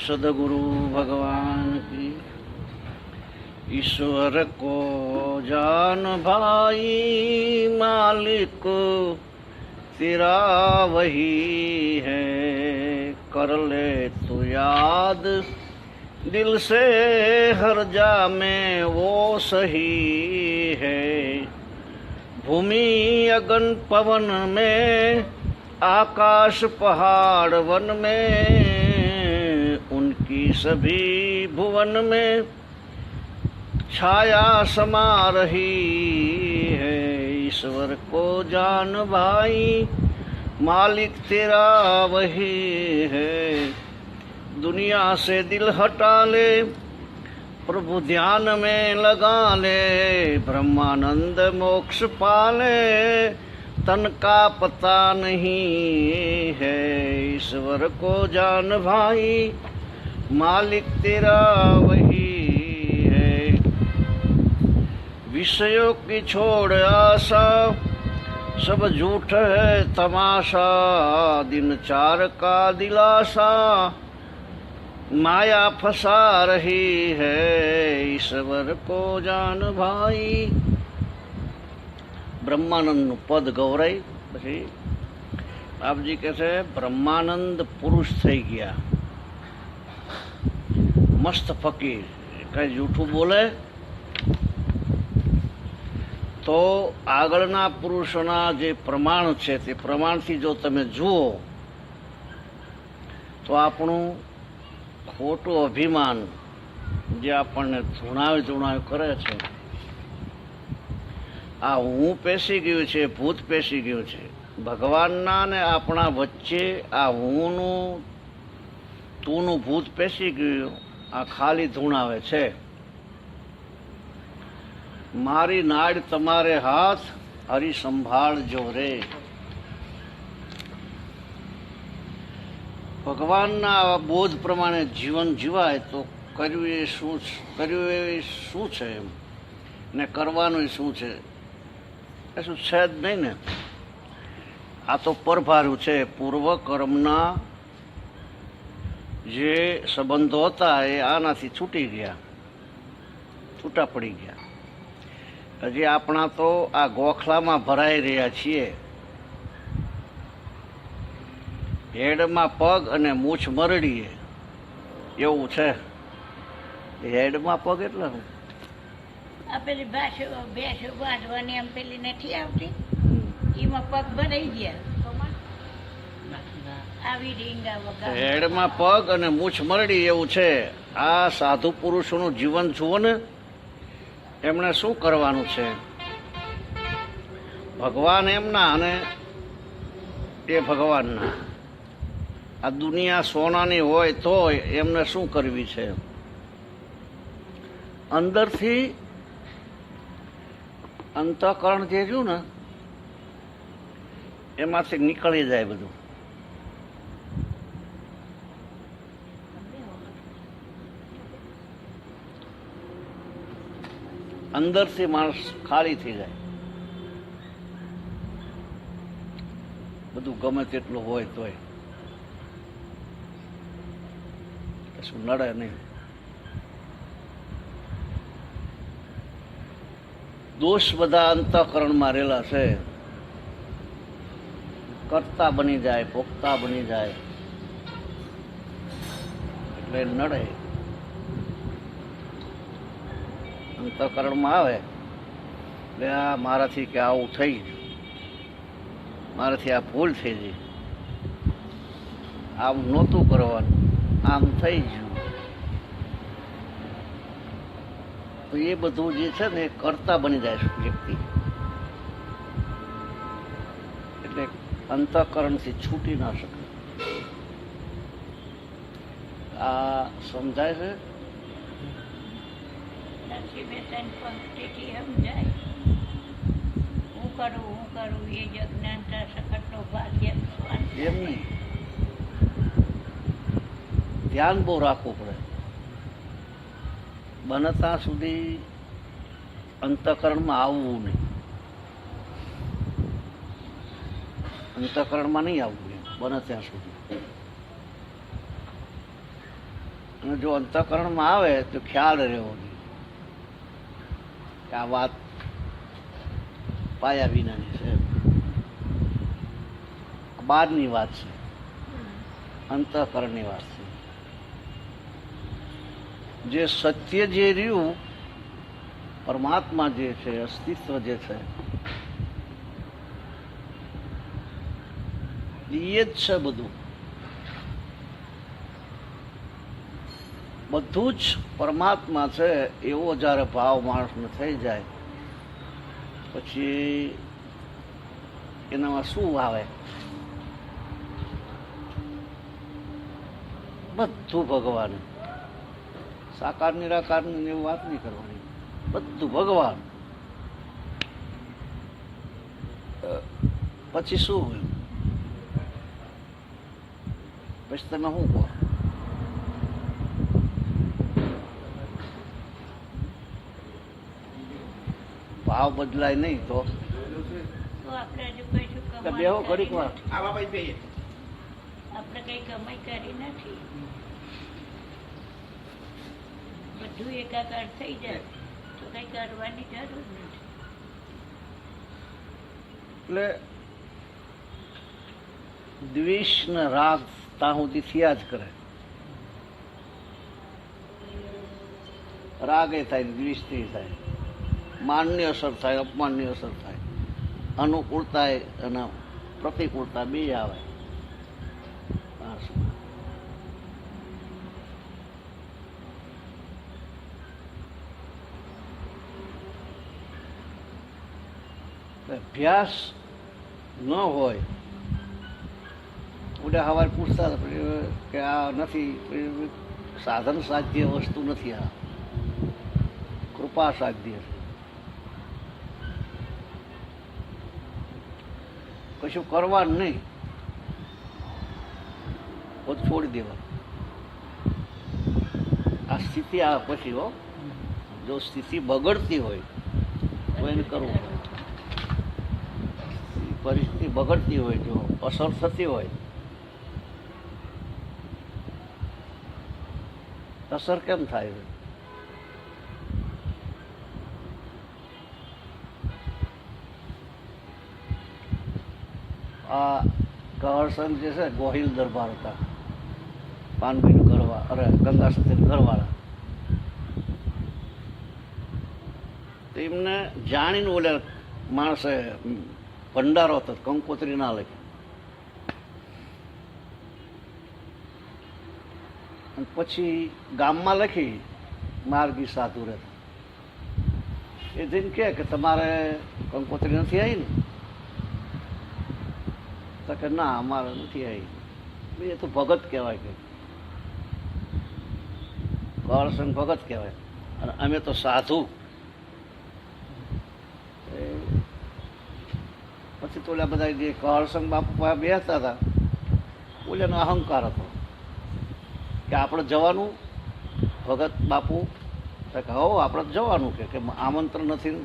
सदगुरु भगवान की। ईश्वर को जान भाई, मालिक तेरा वही है। कर ले तू याद दिल से, हर जा में वो सही है। भूमि अगन पवन में, आकाश पहाड़ वन में, उनकी सभी भुवन में छाया समा रही है। ईश्वर को जान भाई, मालिक तेरा वही है। दुनिया से दिल हटा ले, प्रभु ध्यान में लगा ले। ब्रह्मानंद मोक्ष पाले, तन का पता नहीं है। ईश्वर को जान भाई, मालिक तेरा वही है। विषयों की छोड़ आशा, सब झूठ है तमाशा। दिन चार का दिलासा, माया फंसा रही है। ईश्वर को जान भाई। બ્રહ્માનંદનું પદ ગૌરાય પછી આપજી કહે છે બ્રહ્માનંદ પુરુષ થઈ ગયા, મસ્ત ફકીર, કઈ જૂઠું બોલે તો આગળના પુરુષોના જે પ્રમાણ છે તે પ્રમાણથી જો તમે જુઓ તો આપણું ખોટું અભિમાન જે આપણને ધૂણાવી કરે છે, આ હું પેસી ગયું છે, ભૂત પેસી ગયું છે. ભગવાનના ને આપણા વચ્ચે આ હુંનું તુંનું ભૂત પેસી ગયું, આ ખાલી ધૂણાવે છે. મારી નાડ તમારે હાથ, હરી સંભાળજો રે. ભગવાનના બોધ પ્રમાણે જીવન જીવાય તો કર્યું એ શું છે એમ, ને કરવાનું શું છે શું છે જ નહીં ને. આ તો પરભારું છે. પૂર્વ કર્મના જે સંબંધો હતા એ આનાથી છૂટી ગયા, છૂટા પડી ગયા. હજી આપણા તો આ ગોખલામાં ભરાઈ રહ્યા છીએ. હેડમાં પગ અને મૂછ મરડીએ એવું છે. હેડમાં પગ એટલે શું? આ પેલી ભેંસો બાંધવાની એમ પેલી નથી આવતી, એમાં પગ ભરાઈ ગયા. આવી રીંગા વગર હેડમાં પગ અને મૂછ મરડી એવું છે. આ સાધુ પુરુષોનું જીવન જુઓ ને, એમણે શું કરવાનું છે. ભગવાન એમના અને એ ભગવાનના. આ દુનિયા સોનાની હોય તો એમને શું કરવી છે. અંદરથી અંતઃકરણ જે રહ્યું ને એમાંથી નીકળી જાય બધું. અંદરથી માણસ ખાલી થઈ જાય. બધું ગમે તેટલું હોય તોય કશું નડે નહીં. દોષ બધા અંતઃકરણમાં રહેલા છે. કર્તા બની જાય, ભોગતા બની જાય એટલે નડે. અંતઃકરણમાં આવે એટલે આ મારાથી કે આવું થઈ ગયું, મારાથી આ ભૂલ થઈ ગઈ, આમ નહોતું કરવાનું, આમ થઈ ગયું. તો એ બધું જે છે ને એ કરતા બની જાય વ્યક્તિ. એટલે અંતઃકરણથી છૂટી ના શકે. આ સમજાય છે? સમજાય. હું કરું એ જ અજ્ઞાનતા સકટનો ભાગ્ય. એમ નહીં, ધ્યાન બહુ રાખવું પડે. બને ત્યાં સુધી અંતઃકરણમાં આવવું નહીં. અંતઃકરણમાં નહીં આવવું બને ત્યાં સુધી. અને જો અંતઃકરણમાં આવે તો ખ્યાલ રહેવો જોઈએ કે આ વાત પાયા વિનાની છે, બહારની વાત છે, અંતઃકરણની વાત છે. જે સત્ય જે રહ્યું, પરમાત્મા જે છે, અસ્તિત્વ જે છે, એ જ છે. બધું જ પરમાત્મા છે એવો જ્યારે ભાવ માણસને થઈ જાય પછી એનામાં શું આવે? બધું ભગવાન. સાકાર નિરાકારની એવી વાત નહીં કરવાની, બધું ભગવાન. પછી શું હોય? પછી તમે શું કહો? ભાવ બદલાય નહીં તો આપણે હજુ કઈશું બેહો ઘડીક વાર. આપણે કઈ કમાઈ કરી નથી, બધું એકાકાર થઈ જાય તો કઈ કરવાની જરૂર નથી. એટલે દ્વેષ ને રાગ ત્યાં સુધી થયા જ કરે. રાગ એ થાય, દ્વેષ થી થાય, માનની અસર થાય, અપમાનની અસર થાય, અનુકૂળતા અને પ્રતિકૂળતા બે આવે. અભ્યાસ ન હોય, ઉડે સવારે પૂછતા હતા કે આ નથી, સાધન સાધ્ય વસ્તુ નથી, આ કૃપા સાધ્ય છે. કશું કરવાનું નહીં, બધું છોડી દેવાનું. આ સ્થિતિ આવે પછી હો, જો સ્થિતિ બગડતી હોય તો એને કરવું પડે. પરિસ્થિતિ બગડતી હોય, જો અસર થતી હોય, અસર કેમ થાય? આ કહરસંઘ જે છે, ગોહિલ દરબાર હતા, પાનભાઈનું ઘરવાળા, અરે ગંગા સતીના ઘરવાળા. એમને જાણીને ઓલે માણસે ભંડારો હતો, કંકોત્રી ના લખી, પછી ગામમાં લખી માર્ગી સાધુ રહેતા. એ જઈને કે તમારે કંકોત્રી નથી આવી ને? તો કે ના, અમારે નથી આવી. એ તો ભગત કહેવાય, કે કહરસંઘ ભગત કહેવાય, અને અમે તો સાધુ. પછી તો ઓલા બધા જે કહરસંઘ બાપુ પાસે બેસતા હતા, ઓલાનો અહંકાર હતો કે આપણે જવાનું. ભગત બાપુ કે હો આપણે જવાનું, કે આમંત્રણ નથી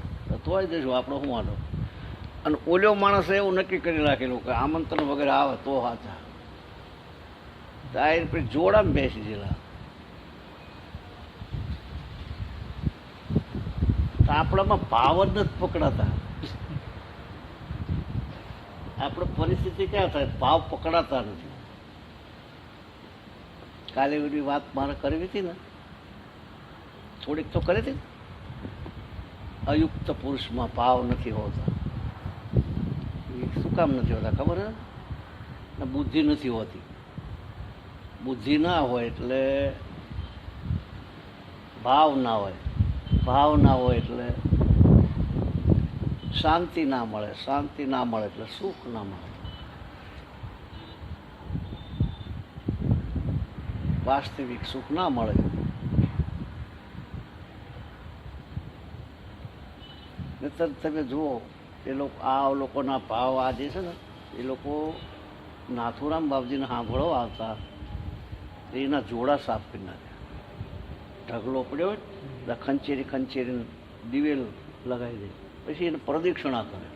તો આવી જઈશું, આપણે શું વાંધો. અને ઓલો માણસે એવું નક્કી કરી રાખેલું કે આમંત્રણ વગેરે આવે તો હાચા. પછી જોડામાં બેસી ગયેલા. તો આપણામાં ભાવ જ નથી પકડાતા. આપણે પરિસ્થિતિ ક્યાં થાય? ભાવ પકડાતા નથી. કાલે એવી વાત મારે કરવી હતી ને, થોડીક તો કરી હતી. અયુક્ત પુરુષમાં ભાવ નથી હોતા. શું કામ નથી હોતા ખબર ને? બુદ્ધિ નથી હોતી. બુદ્ધિ ના હોય એટલે ભાવ ના હોય, ભાવ ના હોય એટલે શાંતિ ના મળે, શાંતિ ના મળે એટલે સુખ ના મળે. વાસ્તવિક સુખ ના મળે. નહીતર તમે જુઓ, એ લોકો આ લોકોના ભાવ આ જે છે ને, એ લોકો નાથુરામ બાપજીને સાંભળો આવતા, એના જોડા સાફ કરી નાખ્યા. ઢગલો પડ્યો હોય એટલે ખંચેરી ખંચેરીને દિવેલ લગાવી દે, પછી એને પ્રદક્ષિણા કરે.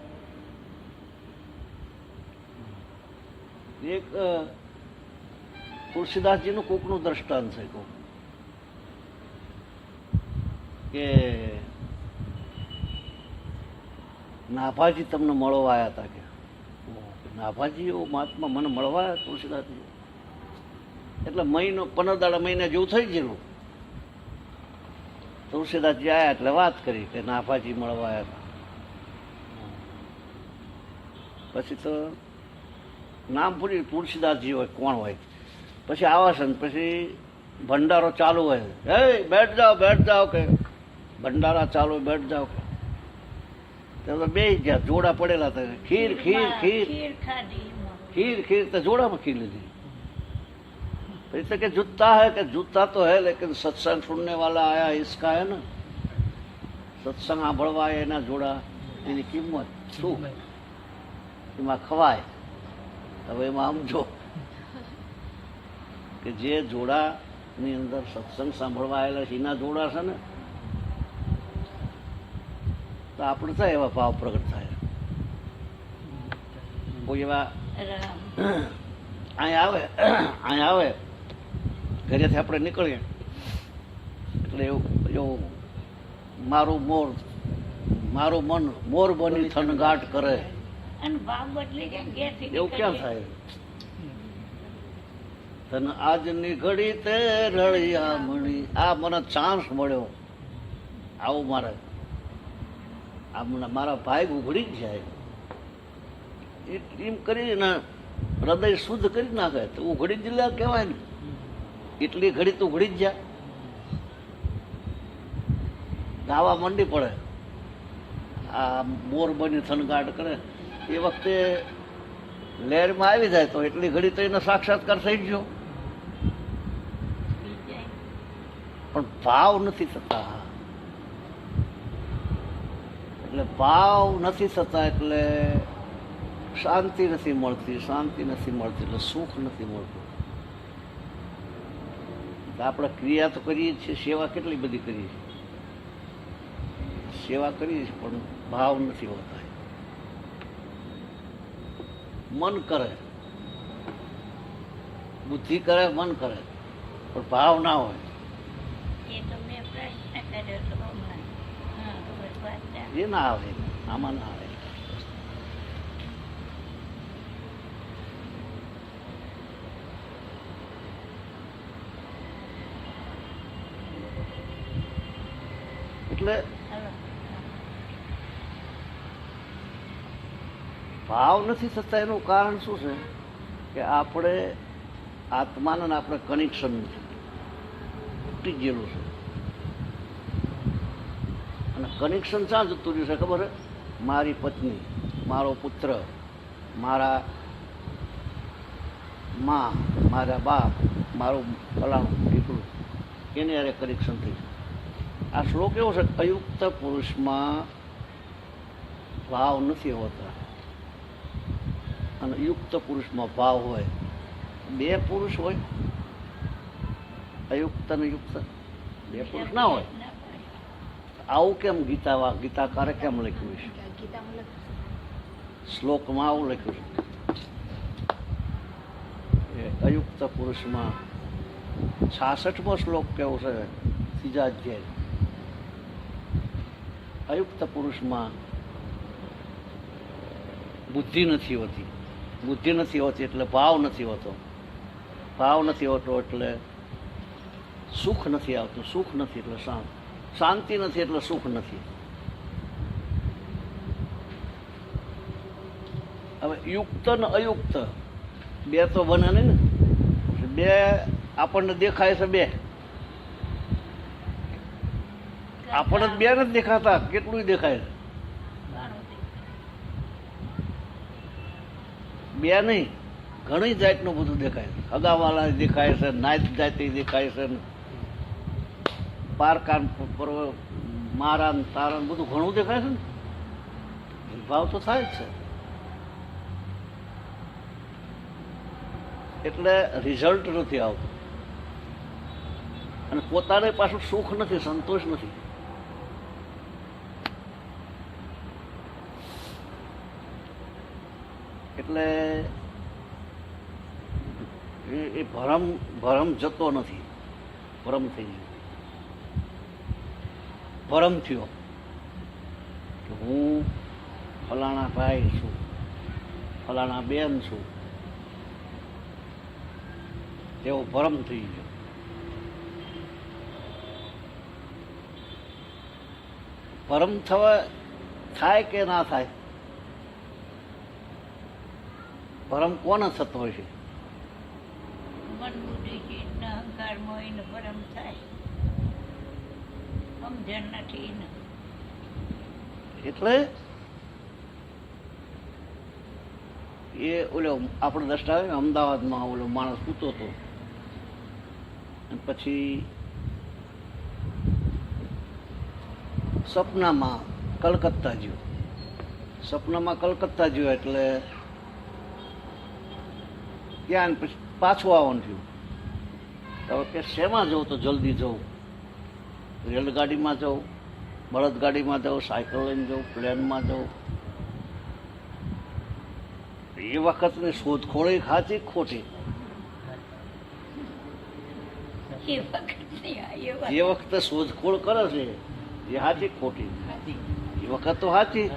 એક તુલસીદાસજીનું કોકનું દ્રષ્ટાંત છે. કોક કે નાભાજી તમને મળવા આવ્યા હતા કે નાભાજી એવો મહાત્મા મને મળવા આવ્યા તુલસીદાસજી. એટલે મહિનો 15 દાડા મહિના જેવું થઈ ગયેલું. તુલસીદાસજી આવ્યા એટલે વાત કરી કે નાભાજી મળવા આવ્યા હતા. પછી તો નામ પૂરી તુલસીદાસજી હોય કોણ હોય. પછી આવા છે ને પછી ભંડારો ચાલુ હોય, હે બેઠ જાઓ કે ભંડારા ચાલુ હોય, બેઠ જાઓ કે. તો બે ગયા જોડા પડેલા હતા, ખીર ખીર ખીર ખીર ખાધી એમાં. खीर तो जोड़ा में खीर लीधी. ऐसे कि जूता है कि जूता तो है लेकिन सत्संग सुनने वाला आया इसका है ना, सत्संग સાંભળવા એના જોડા એની કિંમત શું એમાં ખવાય. હવે એમાં સમજો કે જે જોડાની અંદર સત્સંગ સાંભળવા આવેલા છે એના જોડા છે ને, તો આપણે થાય એવા ભાવ પ્રગટ થાય. કોઈ એવા અહીંયા આવે ઘરેથી આપણે નીકળીએ એટલે એવું મારું મન મોર બની થનગાટ કરે, અને ભાવ બદલી જાય ઘેરથી એવું ક્યાં થાય? તન આજની ઘડી તે રળિયા મણી, આ મને ચાન્સ મળ્યો, આવું મારે મારા ભાઈ ઉઘડી જ જાય એમ કરીને હૃદય શુદ્ધ કરી નાખે તો ઉઘડી જ લે કહેવાય ને. એટલી ઘડી તો ઉઘડી જ જાય, ગાવા મંડી પડે. આ મોર બની થનગાટ કરે એ વખતે લહેરમાં આવી જાય તો એટલી ઘડી તો એનો સાક્ષાત્કાર થઈ ગયો, પણ ભાવ નથી થતા. એટલે ભાવ નથી થતા એટલે શાંતિ નથી મળતી, શાંતિ નથી મળતી એટલે સુખ નથી મળતું. આપણે ક્રિયા તો કરીએ છીએ, સેવા કેટલી બધી કરીએ છીએ, સેવા કરીએ છીએ પણ ભાવ નથી હોતા. મન કરે, બુદ્ધિ કરે, મન કરે પણ ભાવ ના હોય. એ તો મેં પ્રશ્ન કર્યો તો હમણાં. હા, બરાબર. એ ના આવે, આમાં ના આવે. એટલે ભાવ નથી થતા એનું કારણ શું છે કે આપણે આત્માને આપણે કનેક્શન તૂટી ગયેલું છે. અને કનેક્શન ક્યાં જતું રહ્યું છે ખબર? મારી પત્ની, મારો પુત્ર, મારા મા, મારા બાપ, મારું ફલાણું દીકરું, એને યારે કનેક્શન થઈ. આ શ્લોક એવો છે, અયુક્ત પુરુષમાં ભાવ નથી હોતા અને યુક્ત પુરુષમાં ભાવ હોય. બે પુરુષ હોય, અયુક્ત અને યુક્ત, બે પુરુષ ના હોય. આવું કેમ ગીતાકારે કેમ લખ્યું છે? શ્લોકમાં આવું લખ્યું છે અયુક્ત પુરુષમાં. 66મો શ્લોક કેવો છે? 3જા અધ્યાય. અયુક્ત પુરુષમાં બુદ્ધિ નથી હોતી. બુદ્ધિ નથી હોતી એટલે ભાવ નથી હોતો. ભાવ નથી હોતો એટલે સુખ નથી આવતું. સુખ નથી એટલે શાંતિ નથી એટલે સુખ નથી. હવે યુક્ત ને અયુક્ત બે તો બને નહીં ને. બે આપણને દેખાય છે, બે આપણને બે નથી દેખાતા, કેટલું દેખાય છે? બે નહીં, ઘણી જાતનું બધું દેખાય છે. હગાવાલા દેખાય છે, નાત જાતિ દેખાય છે, પારકાન મારા તારા બધું ઘણું દેખાય છે ને. ભાવ તો થાય જ છે. એટલે રિઝલ્ટ નથી આવતું અને પોતાને પાછું સુખ નથી, સંતોષ નથી. એટલે એ ભરમ જતો નથી, ભરમ થઈ ગયો. ભરમ થયો કે હું ફલાણા ભાઈ છું, ફલાણા બેન છું, તેવો ભરમ થઈ ગયો. ભરમ થાય કે ના થાય? ભરમ કોને થતો હોય છે? મન બુદ્ધિ ચિત્ત અહંકાર મોહીને ભરમ થાય, સમજણ નથી ને. એટલે એ ઓલો આપણે દ્રષ્ટા આવે ને, અમદાવાદમાં ઓલો માણસ સૂતો હતો અને પછી સપનામાં કલકત્તા ગયો. સપનામાં કલકત્તા ગયો એટલે ત્યાં પછી પાછું આવવાનું થયું. તો કે શેમાં જવું? તો જલ્દી જવું, રેલગાડીમાં જવું, બળદગાડીમાં જવું, સાયકલ લઈને જવું, પ્લેનમાં જવું. એ વખતની શોધખોળ ખાતી ખોટી? એ વખત નહીં, એ વખત. જે વખતે શોધખોળ કરે છે એ સાચી ખોટી? એ વખત તો સાચી.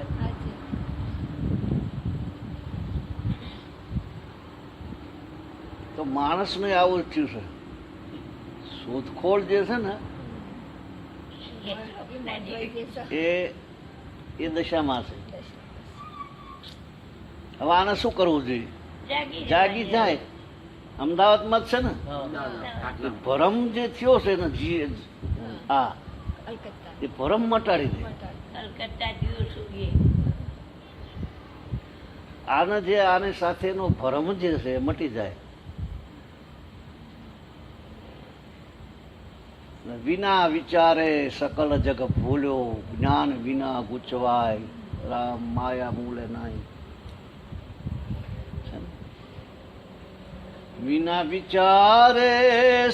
તો માણસને આવું જ થયું છે. શોધખોળ જે છે ને એ દશામાં છે. હવે આને શું કરવું જોઈએ? જાગી જાય. અમદાવાદમાં જ છે ને એ ભરમ જે થયો છે ને, હા, એ ભરમ મટાડી દે. કલકત્તા જેવું છું એ. આને જે આની સાથેનો ભરમ જે છે એ મટી જાય. વિના વિચારે સકલ જગ ભૂલ્યો, જ્ઞાન વિના ગુચવાય, રામ માયા મૂલે નાય. વિના વિચારે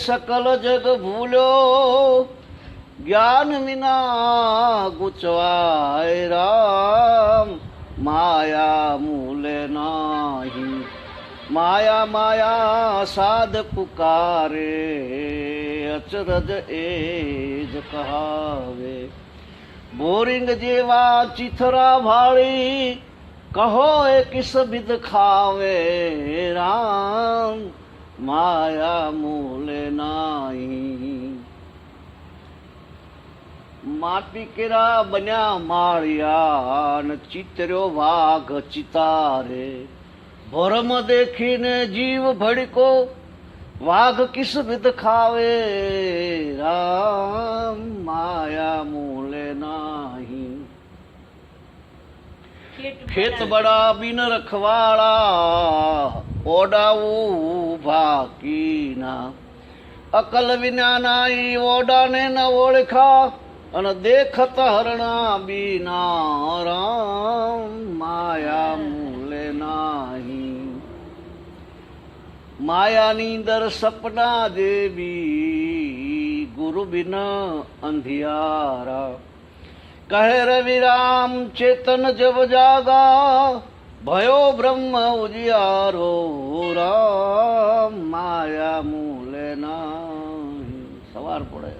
સકલ જગ ભૂલ્યો, જ્ઞાન વિના ગુચવાય, રામ માયા મૂલે નાહી. માયા માયા સાધ પુકારે, અચરજ એ જ કહાવે. બોરિંગ જેવા ચિથરા ભાળી, કહો એ કિસ બિદ ખાવે, રામ માયા મૂલે નાહી. માટી કેરા બન્યા માળિયા, ને ચિતર્યો વાઘ ચિતારે. ભરમ દેખીને જીવ ભડકો, વાઘ કિસ બિદ ખાવે, રામ માયા મૂલે નાહી. ખેત બડા બિન રખવાળા, ઓડાવું ભાકીના. અકલ વિના નાઈ ઓડાને ન ઓળખા, અને દેખત હરણા બીના, રામ માયા મૂલે નાહી. માયાની દર સપના દેવી, ગુરુ બિન અંધિયારા. કહે રવિ રામ ચેતન જબ જાગા, ભયો બ્રહ્મ ઉજિયારો, રામ માયા મૂલે નાહી. સવાર પડે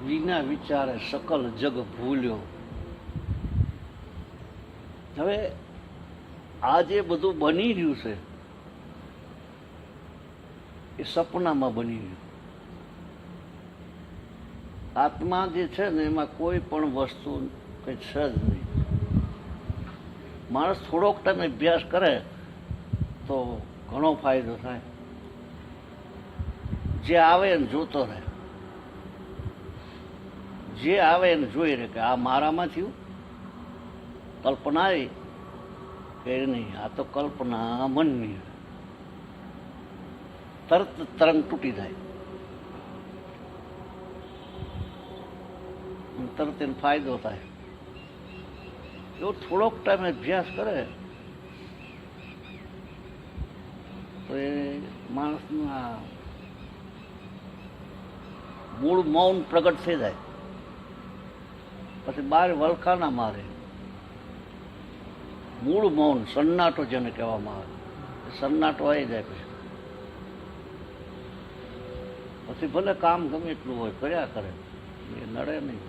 વિના વિચારે સકલ જગ ભૂલ્યો. હવે આ જે બધું બની રહ્યું છે એ સપનામાં બની રહ્યું. આત્મા જે છે ને એમાં કોઈ પણ વસ્તુ કઈ છે જ નહીં. માણસ થોડોક ટાઈમ અભ્યાસ કરે તો ઘણો ફાયદો થાય. જે આવે એને જોતો રહે, જે આવે એને જોઈ રહે કે આ મારામાં થયું, કલ્પના આવી કે નહીં, આ તો કલ્પના મનની. તરત તરંગ તૂટી જાય, તરત એને ફાયદો થાય. એવો થોડોક ટાઈમ અભ્યાસ કરે તો એ માણસના મૂળ મૌન પ્રગટ થઈ જાય. પછી બાર વલખા ના મારે. મૂળ મૌન, સન્નાટો જેને કહેવામાં આવે, સન્નાટો આવી જાય પછી ભલે કામ ગમે એટલું હોય કર્યા કરે, એ નડે નહીં.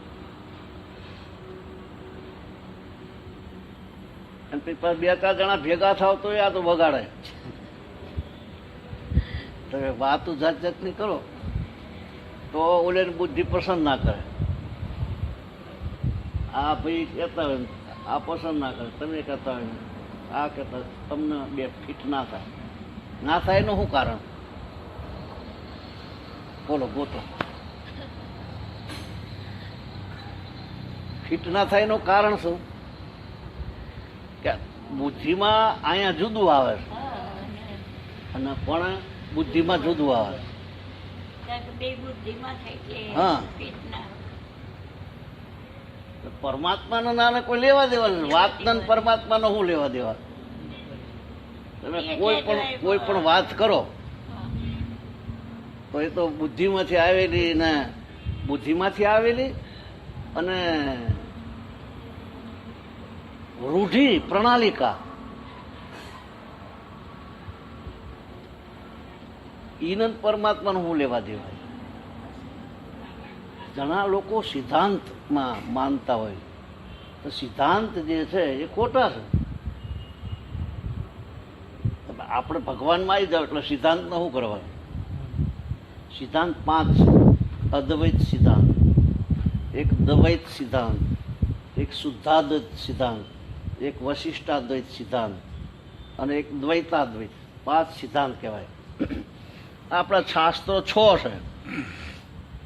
અને પછી પાછા 2-4 જણા ભેગા થાવ તો આ તો બગાડે. તમે વાતો જાત જાતની કરો તો ઓલેની બુદ્ધિ પસંદ ના કરે. આ ભાઈ કહેતા હોય આ પસંદ ના કરે, તમે કહેતા હોય આ કહેતા, તમને બે ફિટ ના થાય. ના થાય એનું શું કારણ? બોલો ગોતો. ફિટ ના થાય એનું કારણ શું? કે બુદ્ધિમાં અહીંયા જુદું આવે છે અને પણ બુદ્ધિમાં જુદું આવે છે. હા, પરમાત્માનો નાને કોઈ લેવા દેવા નથી. વાતને પરમાત્માનો શું લેવા દેવા? તમે કોઈ પણ વાત કરો તો એ તો બુદ્ધિમાંથી આવેલી ને બુદ્ધિમાંથી આવેલી અને રૂઢિ પ્રણાલિકા ઈનંદ પરમાત્માનું હું લેવા દેવાય. ઘણા લોકો સિદ્ધાંતમાં માનતા હોય તો સિદ્ધાંત જે છે એ ખોટા છે. આપણે ભગવાનમાં આવી જાવ એટલે સિદ્ધાંતને શું કરવાનું? સિદ્ધાંત 5 છે. અદ્વૈત સિદ્ધાંત, એક દ્વૈત સિદ્ધાંત, એક શુદ્ધાદ્વૈત સિદ્ધાંત, એક વશિષ્ઠાદ્વૈત સિદ્ધાંત અને એક દ્વૈતાદ્વૈત. 5 સિદ્ધાંત કહેવાય. આપણા શાસ્ત્રો 6 છે.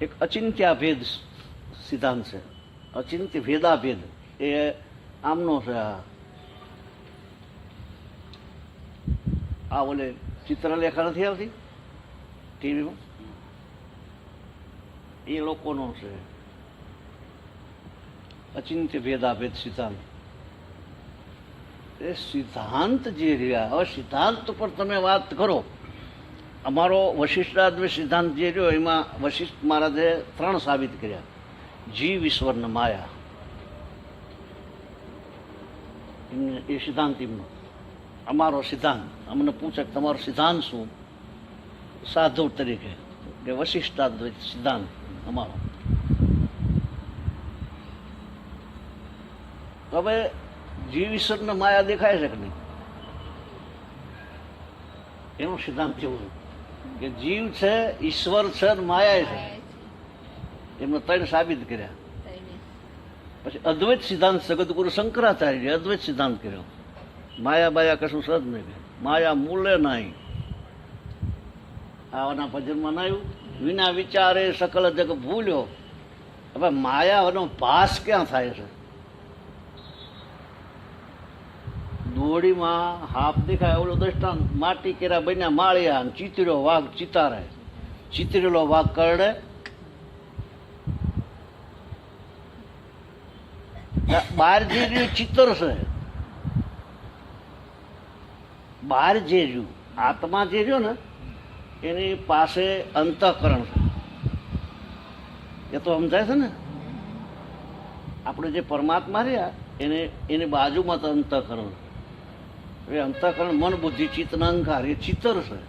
એક અચિંત્યા ભેદ સિદ્ધાંત છે. અચિંત્ય ભેદા ભેદ એ આમનો છે. આ ઓલે ચિત્રલેખા નથી આવતી ટીવીમાં, એ લોકોનો છે અચિંત્ય ભેદાભેદ સિદ્ધાંત. એ સિદ્ધાંત જે રહ્યા, હવે સિદ્ધાંત પર તમે વાત કરો. અમારો વશિષ્ઠાદ્વૈત સિદ્ધાંત જે રહ્યો એમાં વશિષ્ઠ મહારાજે 3 સાબિત કર્યા. જીવ, ઈશ્વર ને માયા. એ સિદ્ધાંત એમનો. અમારો સિદ્ધાંત અમને પૂછે કે તમારો સિદ્ધાંત શું સાધુ તરીકે, કે વશિષ્ઠાદ્વૈત સિદ્ધાંત અમારો. તો હવે જીવ, ઈશ્વર ને માયા દેખાય છે કે નહીં? એનો સિદ્ધાંત કેવું કે જીવ છે, ઈશ્વર છે, માયા છે. એમને 3 સાબિત કર્યા. પછી અદ્વૈત સિદ્ધાંત જગતગુરુ શંકરાચાર્ય અદ્વૈત સિદ્ધાંત કર્યો. માયા બાયા કશું સદ નહીં, માયા મૂલે નહીં. આવાના ભજનમાં ના આવ્યું, વિના વિચારે સકલ જગ ભૂલ્યો. હવે માયાનો ભાસ ક્યાં થાય છે? દોડીમાં હાફ દેખાય ઓલો દ્રષ્ટાંત, માટી કેરા બન્યા માળિયા, ચીતર્યો વાઘ ચિતારે, ચિતરેલો વાઘ કરડે. બહાર જે રહ્યું ચિત્ર છે, બહાર જે રહ્યું આત્મા જે રહ્યો ને એની પાસે અંતઃકરણ છે. એ તો સમજાય છે ને? આપણે જે પરમાત્મા રહ્યા એની બાજુમાં તો અંતઃકરણ. એ અંતઃકરણ મન બુદ્ધિ ચિત્ત ને અહંકાર એ ચિત્ર છે.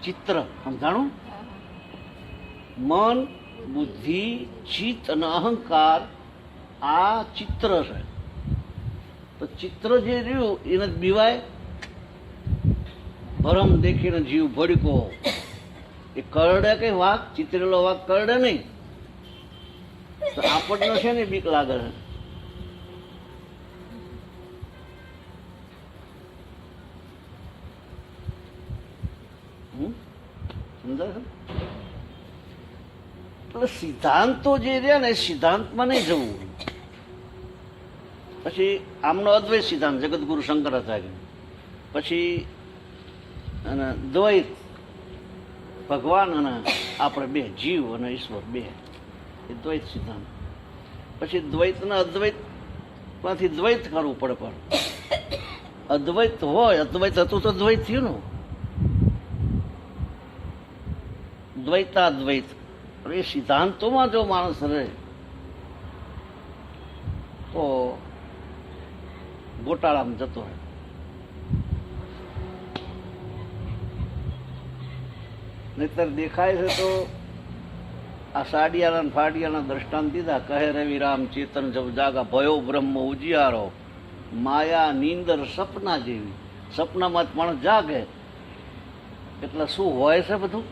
ચિત્ર સમજાણું? મન, બુદ્ધિ, ચિત્ત અને અહંકાર આ ચિત્ર છે. તો ચિત્ર જે રહ્યું એને બીવાય. ભરમ દેખીને જીવ ભડકો. એ કરડે કઈ વાઘ, ચિતરેલો વાઘ કરડે નહીં. તો આપણને છે ને બીક લાગે છે. સમજાય છે? એટલે સિદ્ધાંતો જે રહ્યા ને સિદ્ધાંતમાં નહીં જવું. પછી આમનો અદ્વૈત સિદ્ધાંત જગતગુરુ શંકરાચાર્ય. પછી અને દ્વૈત, ભગવાન અને આપણે બે, જીવ અને ઈશ્વર બે, એ દ્વૈત સિદ્ધાંત. પછી દ્વૈત ને અદ્વૈત માંથી દ્વૈત કરવું પડે. પણ અદ્વૈત હોય, અદ્વૈત હતું તો દ્વૈત થયું ને. દ્વૈતાદ્વૈત એ સિદ્ધાંતોમાં જો માણસ રહે તો ગોટાળામાં જતો રહે. નહીતર દેખાય છે તો આ સાડિયાના ફાડિયાના દ્રષ્ટાંત દીધા. કહે રવિ રામ ચેતન જબ જાગા, ભયો બ્રહ્મ ઉજિયારો, માયા નીંદર સપના જેવી. સપનામાં જ માણસ જાગે એટલે શું હોય છે બધું?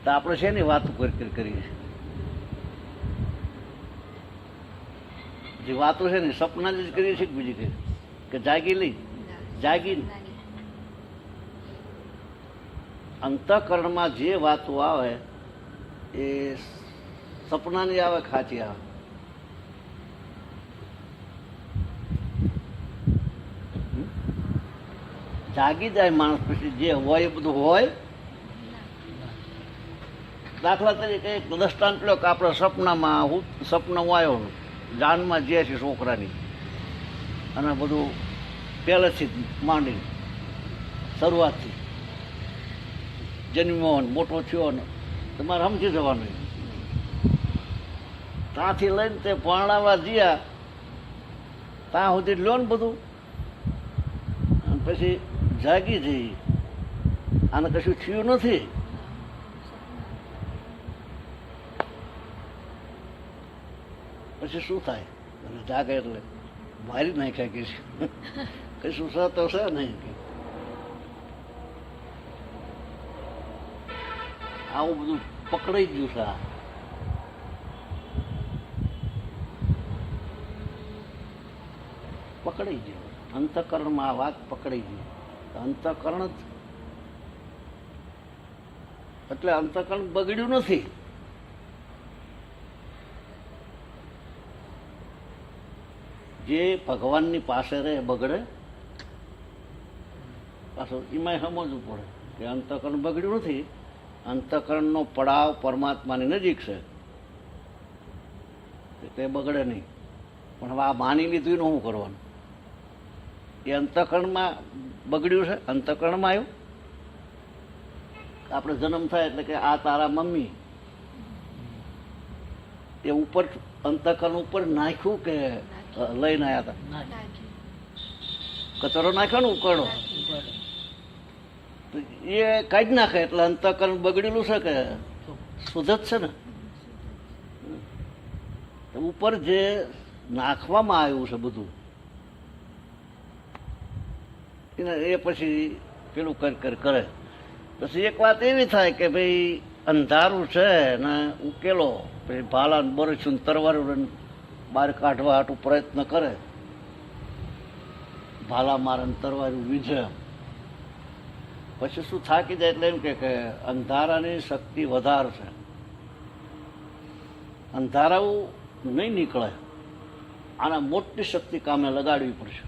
તો આપણે છે ને વાતો કરીએ છીએ. જે વાતો છે ને સપના જ કરીએ છીએ બીજી કઈ કે જાગી લઈ જાગી. અંતઃકરણમાં જે વાતો આવે એ સપનાની આવે, ખાચી આવે. જાગી જાય માણસ પછી જે હોય એ બધું હોય. દાખલા તરીકે એક દ્રષ્ટાંત લો કે આપણે સપનામાં સપનું આવ્યો, જાનમાં જે છે છોકરાની, અને બધું પહેલેથી જ માંડીને શરૂઆતથી જન્મ્યો ને મોટો થયો ને તમારે સમજી જવાનું. ત્યાંથી લઈને તે પરણાવા જ્યાં ત્યાં સુધી લો ને બધું, અને પછી જાગી જઈ આને કશું થયું નથી. પછી શું થાય? જાગે એટલે મારી નાખ્યા કે કશું છે તો છે નહીં. આવું બધું પકડાઈ ગયું છે. પકડાઈ ગયું અંતઃકરણમાં આ વાત પકડાઈ ગઈ. અંતઃકરણ જ એટલે અંતઃકરણ બગડ્યું નથી. જે ભગવાનની પાસે રહે બગડે પાછું એમાં સમજવું પડે કે અંતઃકરણ બગડ્યું નથી. અંતઃકરણનો પડાવ પરમાત્માની નજીક છે તે બગડે નહીં. પણ હવે આ માની લીધું એનું શું કરવાનું? એ અંતઃકરણમાં બગડ્યું છે. અંતઃકરણમાં આવ્યું આપણે જન્મ થાય એટલે કે આ તારા મમ્મી એ ઉપર અંતઃકરણ ઉપર નાખ્યું કે લઈને આવ્યા હતા? કચરો નાખ્યો ને ઉકળો એ કાઢી નાખે એટલે અંતઃકરણ બગડેલું છે કે શુદ્ધ જ છે ને? ઉપર જે નાખવામાં આવ્યું છે બધું એ પછી પેલું કરે. પછી એક વાત એવી થાય કે ભાઈ અંધારું છે ને ઉકેલો, પછી ભાલા બરછું તરવારું બહાર કાઢવા હાટું પ્રયત્ન કરે, ભાલા મારે તરવારું વિજય. પછી શું થાકી જાય એટલે એમ કે અંધારાની શક્તિ વધારે છે, અંધારાવું નહીં નીકળે, આના મોટી શક્તિ કામે લગાડવી પડશે.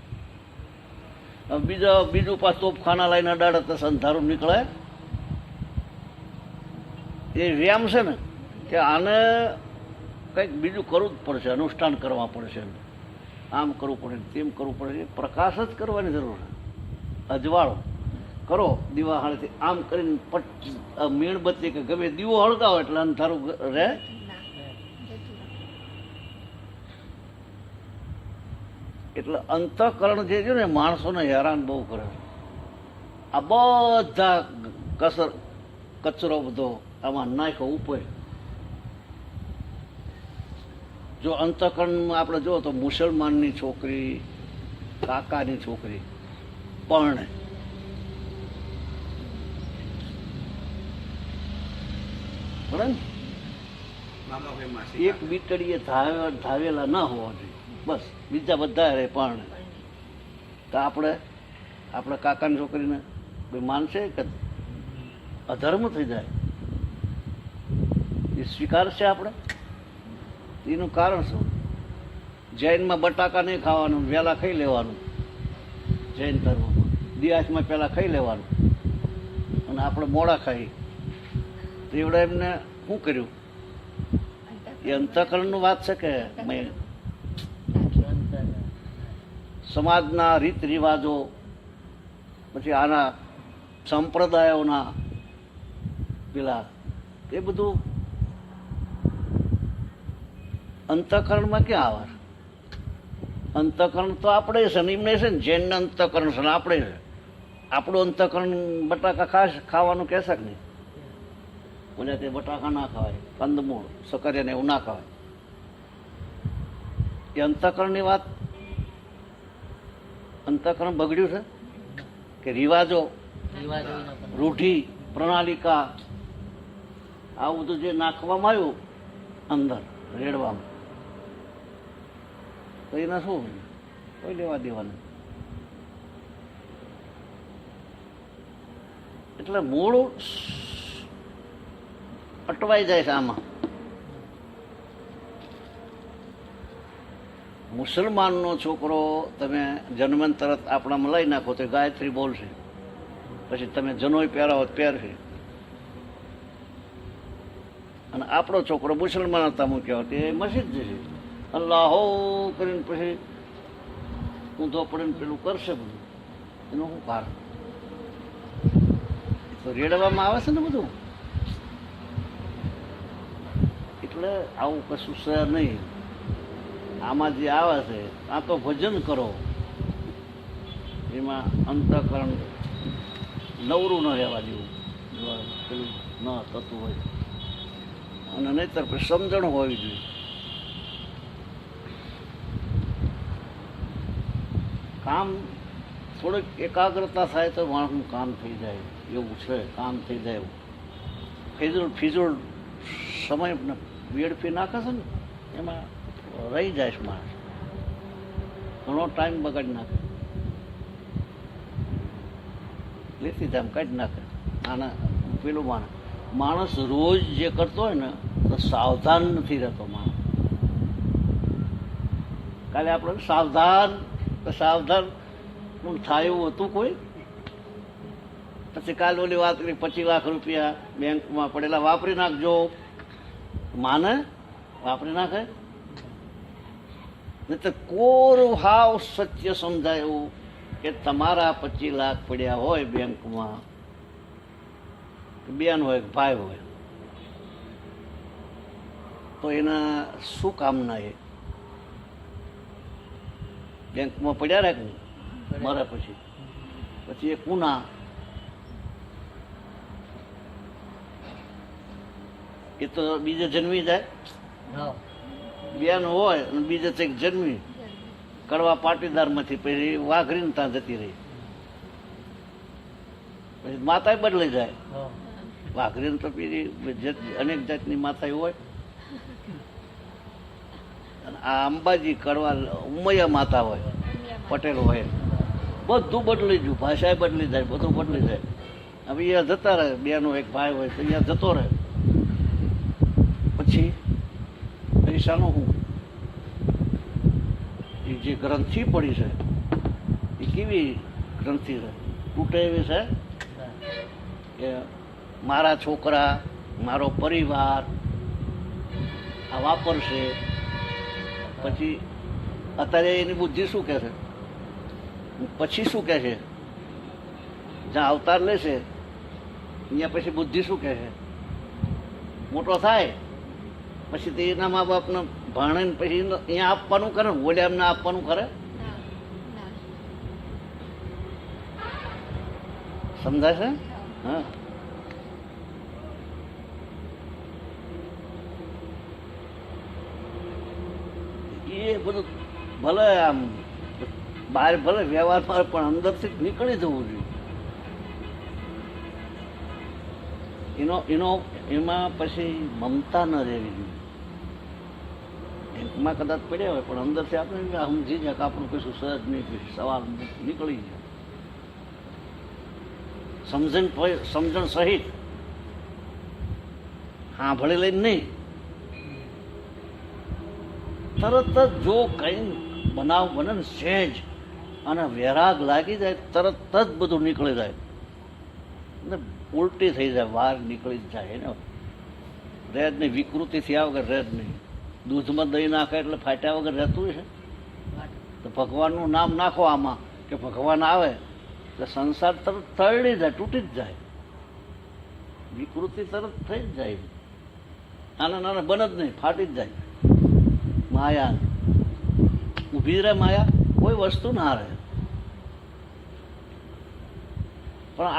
બીજું પાછું તોપખાના લઈને અડાડે તો અંધારું નીકળે. એ વ્યાયામ છે ને કે આને કંઈક બીજું કરવું જ પડશે, અનુષ્ઠાન કરવા પડશે, આમ કરવું પડે તેમ કરવું પડે. પ્રકાશ જ કરવાની જરૂર છે. અજવાળો કરો દીવાહાળીથી આમ કરીને મીણબત્તી કે ગમે દીવો હળગાવો એટલે અંધારું રહે. એટલે અંતઃકરણ જે છે ને માણસોને હેરાન બહુ કરે. આ બધા કચરો બધો આમાં નાખો ઉપર. જો અંતઃકરણમાં આપણે જો તો મુસલમાનની છોકરી, કાકાની છોકરી પરણે એક બીટડીએ ધાવેલા ના હોવા જોઈએ, બસ બીજા બધા રહે પરણે. તો આપણે કાકાની છોકરીને માનશે કે અધર્મ થઈ જાય? એ સ્વીકારશે આપણે? એનું કારણ શું? જૈનમાં બટાકા નહીં ખાવાનું, વહેલા ખાઈ લેવાનું. જૈન ધર્મમાં દિવાસમાં પહેલાં ખાઈ લેવાનું અને આપણે મોડા ખાઈ. તો એવડે એમને શું કર્યું? એ અંતઃકરણનું વાત છે કે સમાજના રીત રિવાજો, પછી આના સંપ્રદાયોના પેલા એ બધું અંતઃકરણમાં ક્યાં આવે? અંતઃકરણ તો આપણે છે ને એમને છે ને જૈનનું અંતઃકરણ છે ને આપણે છે. આપણું અંતઃકરણ બટાકા ખાવાનું કહેશે કે નહીં? બોલે તે બટાકા ના ખાવાય, કંદમૂળ સકરિયા ને એવું ના ખાવાય. એ અંતઃકરણની વાત. અંતઃકરણ બગડ્યું છે કે રિવાજો, રૂઢિ, પ્રણાલિકા, આવું બધું જે નાખવામાં આવ્યું અંદર રેડવામાં, તો એના શું કોઈ લેવા દેવાનું. એટલે મૂળ અટવાઈ જાય છે આમાં. મુસલમાનનો છોકરો તમે જન્મન તરત આપણામાં લઈ નાખો તો ગાયત્રી બોલશે, પછી તમે જનોય પહેરાવો પહેરશે. અને આપણો છોકરો મુસલમાન હતા મૂક્યો તે મસ્જિદ જશે, અલ્લાહો કરીને પછી ઊંધો પડીને પેલું કરશે બધું. એનું શું કારણ? તો રેડવામાં આવે છે ને બધું. એટલે આવું કશું છે નહીં. આમાં જે આવે છે આ તો ભજન કરો, એમાં અંતઃકરણ નવરું ન રહેવા દેવું, પેલું ન થતું હોય. અને નહીતર પછી સમજણ હોવી જોઈએ. કામ થોડીક એકાગ્રતા થાય તો માણસનું કામ થઈ જાય એવું છે. કામ થઈ જાય એવું ફિઝુલ સમય વેડફી નાખે છે ને એમાં રહી જાય છે માણસ, ઘણો ટાઈમ બગાડી નાખે, લેતી ટાઈમ કાઢી નાખે. આના પેલું માણસ રોજ જે કરતો હોય ને તો સાવધાન નથી રહેતો માણસ. કાલે આપણે સાવધાન થાય એવું હતું કોઈ? પછી કાલે ઓલી વાત કરી 25 લાખ રૂપિયા બેંકમાં પડેલા વાપરી નાખજો. માને વાપરી નાખે નહીં તો કોરું હાવ સત્ય સમજાય એવું કે તમારા 25 લાખ પડ્યા હોય બેંકમાં, બેન હોય કે ભાઈ હોય, તો એના શું કામના? એ બેંકમાં પડ્યા રાખે મરે પછી એ કુના એ તો બીજે જન્મી જાય. બેન હોય અને બીજે કંઈક જન્મી કડવા પાટીદારમાંથી પછી વાઘરીને ત્યાં જતી રહી, પછી માતા બદલાઈ જાય. વાઘરીને તો પેલી અનેક જાતની માતા હોય. અને આ અંબાજી કડવા ઉમૈયા માતા હોય, પટેલ હોય, બધું બદલી ગયું. ભાષા બદલી જાય, બધું બદલી જાય. હવે અહીંયા જતા રહે, બેનો એક ભાઈ હોય તો અહીંયા જતો રહે. પછી પૈસાનું શું? એ જે ગ્રંથિ પડી છે એ કેવી ગ્રંથિ છે? તૂટે એવી છે કે મારા છોકરા, મારો પરિવાર આ વાપરશે. પછી અત્યારે એની બુદ્ધિ શું કહે છે? પછી શું કહે છે? જ્યાં અવતાર લેશે અહીંયા પછી બુદ્ધિ શું કહે છે? મોટો થાય પછી તે એના મા બાપને ભાણે પછી અહીંયા આપવાનું કરે, ઓલે એમને આપવાનું કરે. સમજાય છે? હા. એ બધું ભલે આમ બહાર ભલે વ્યવહારમાં પણ અંદરથી જ નીકળી જવું જોઈએ. એમાં પછી મમતા ન રહેવી જોઈએ. એમાં કદાચ પડ્યા હોય પણ અંદરથી આપણે સમજી જાય કે આપણું કશું સહજ નહીં, સવાલ નીકળી જાય. સમજણ સહિત હા ભળી લઈને નહીં. તરત જ જો કઈ બનાવ બને ને સહેજ અને વેરાગ લાગી જાય તરત જ બધું નીકળી જાય, ઉલટી થઈ જાય, વાર નીકળી જ જાય ને. રેજ નહીં, વિકૃતિ થયા વગર રેજ નહીં. દૂધમાં દહીં નાખે એટલે ફાટ્યા વગર રહેતું છે. તો ભગવાનનું નામ નાખો આમાં કે ભગવાન આવે તો સંસાર તરત તરડી જાય, તૂટી જ જાય, વિકૃતિ તરત થઈ જ જાય. નાના નાના બને જ નહીં, ફાટી જ જાય. માયા ઊભી રહે માયા, કોઈ વસ્તુ ના રહે. પણ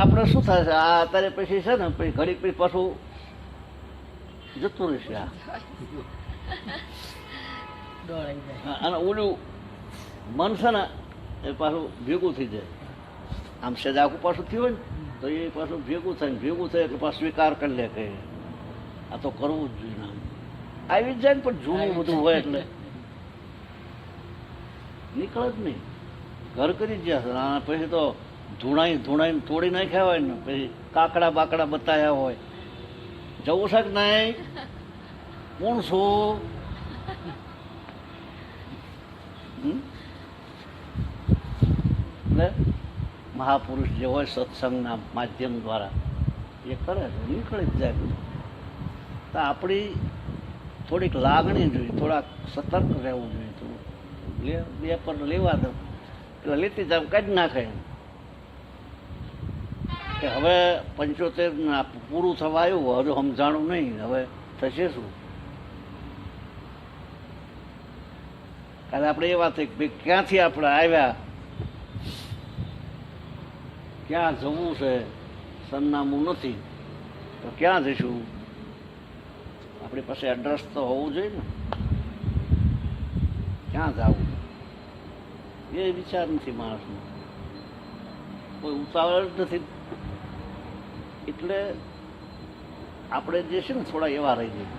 આપણે શું થાય છે, આ અત્યારે પછી છે ને પછી ઘડીક પછી પાછું જતું રહેશે આ. અને ઓલું મન છે ને એ પાછું ભેગું થઈ જાય. આમ સેજ આખું પાછું થયું હોય ને તો એ પાછું ભેગું થાય એટલે પાછું સ્વીકાર કરી લે કે આ તો કરવું જ જોઈએ. આમ આવી જ જાય ને, પણ જૂનું બધું હોય એટલે નીકળે જ નહીં. ઘર કરી જ ગયા પછી તો ધૂણાઈને તોડી નાખ્યા હોય ને, પછી કાકડા બાકડા બતાવ્યા હોય. જવું છે કે નહીં? કોણ છું? એટલે મહાપુરુષ જે હોય સત્સંગના માધ્યમ દ્વારા એ કરે છે, નીકળી જ જાય બધું. તો આપણી થોડીક લાગણી જોઈએ, થોડાક સતર્ક રહેવું જોઈએ. થોડું બે પર લેવા દો એટલે લેતી જાવ, કાઢી નાખે કે હવે 75 પૂરું થવા આવ્યું, હજુ સમજાણું નહીં, હવે થશે શું? કાલે આપણે એ વાત કે ક્યાંથી આપણે આવ્યા, ક્યાં જવું છે, સરનામું નથી તો ક્યાં જઈશું? આપણી પાસે એડ્રેસ તો હોવું જોઈએ ને. ક્યાં જવું એ વિચાર નથી માણસનો, કોઈ ઉતાવળ જ નથી. એટલે આપણે જે છે ને થોડા એવા રહી જઈએ.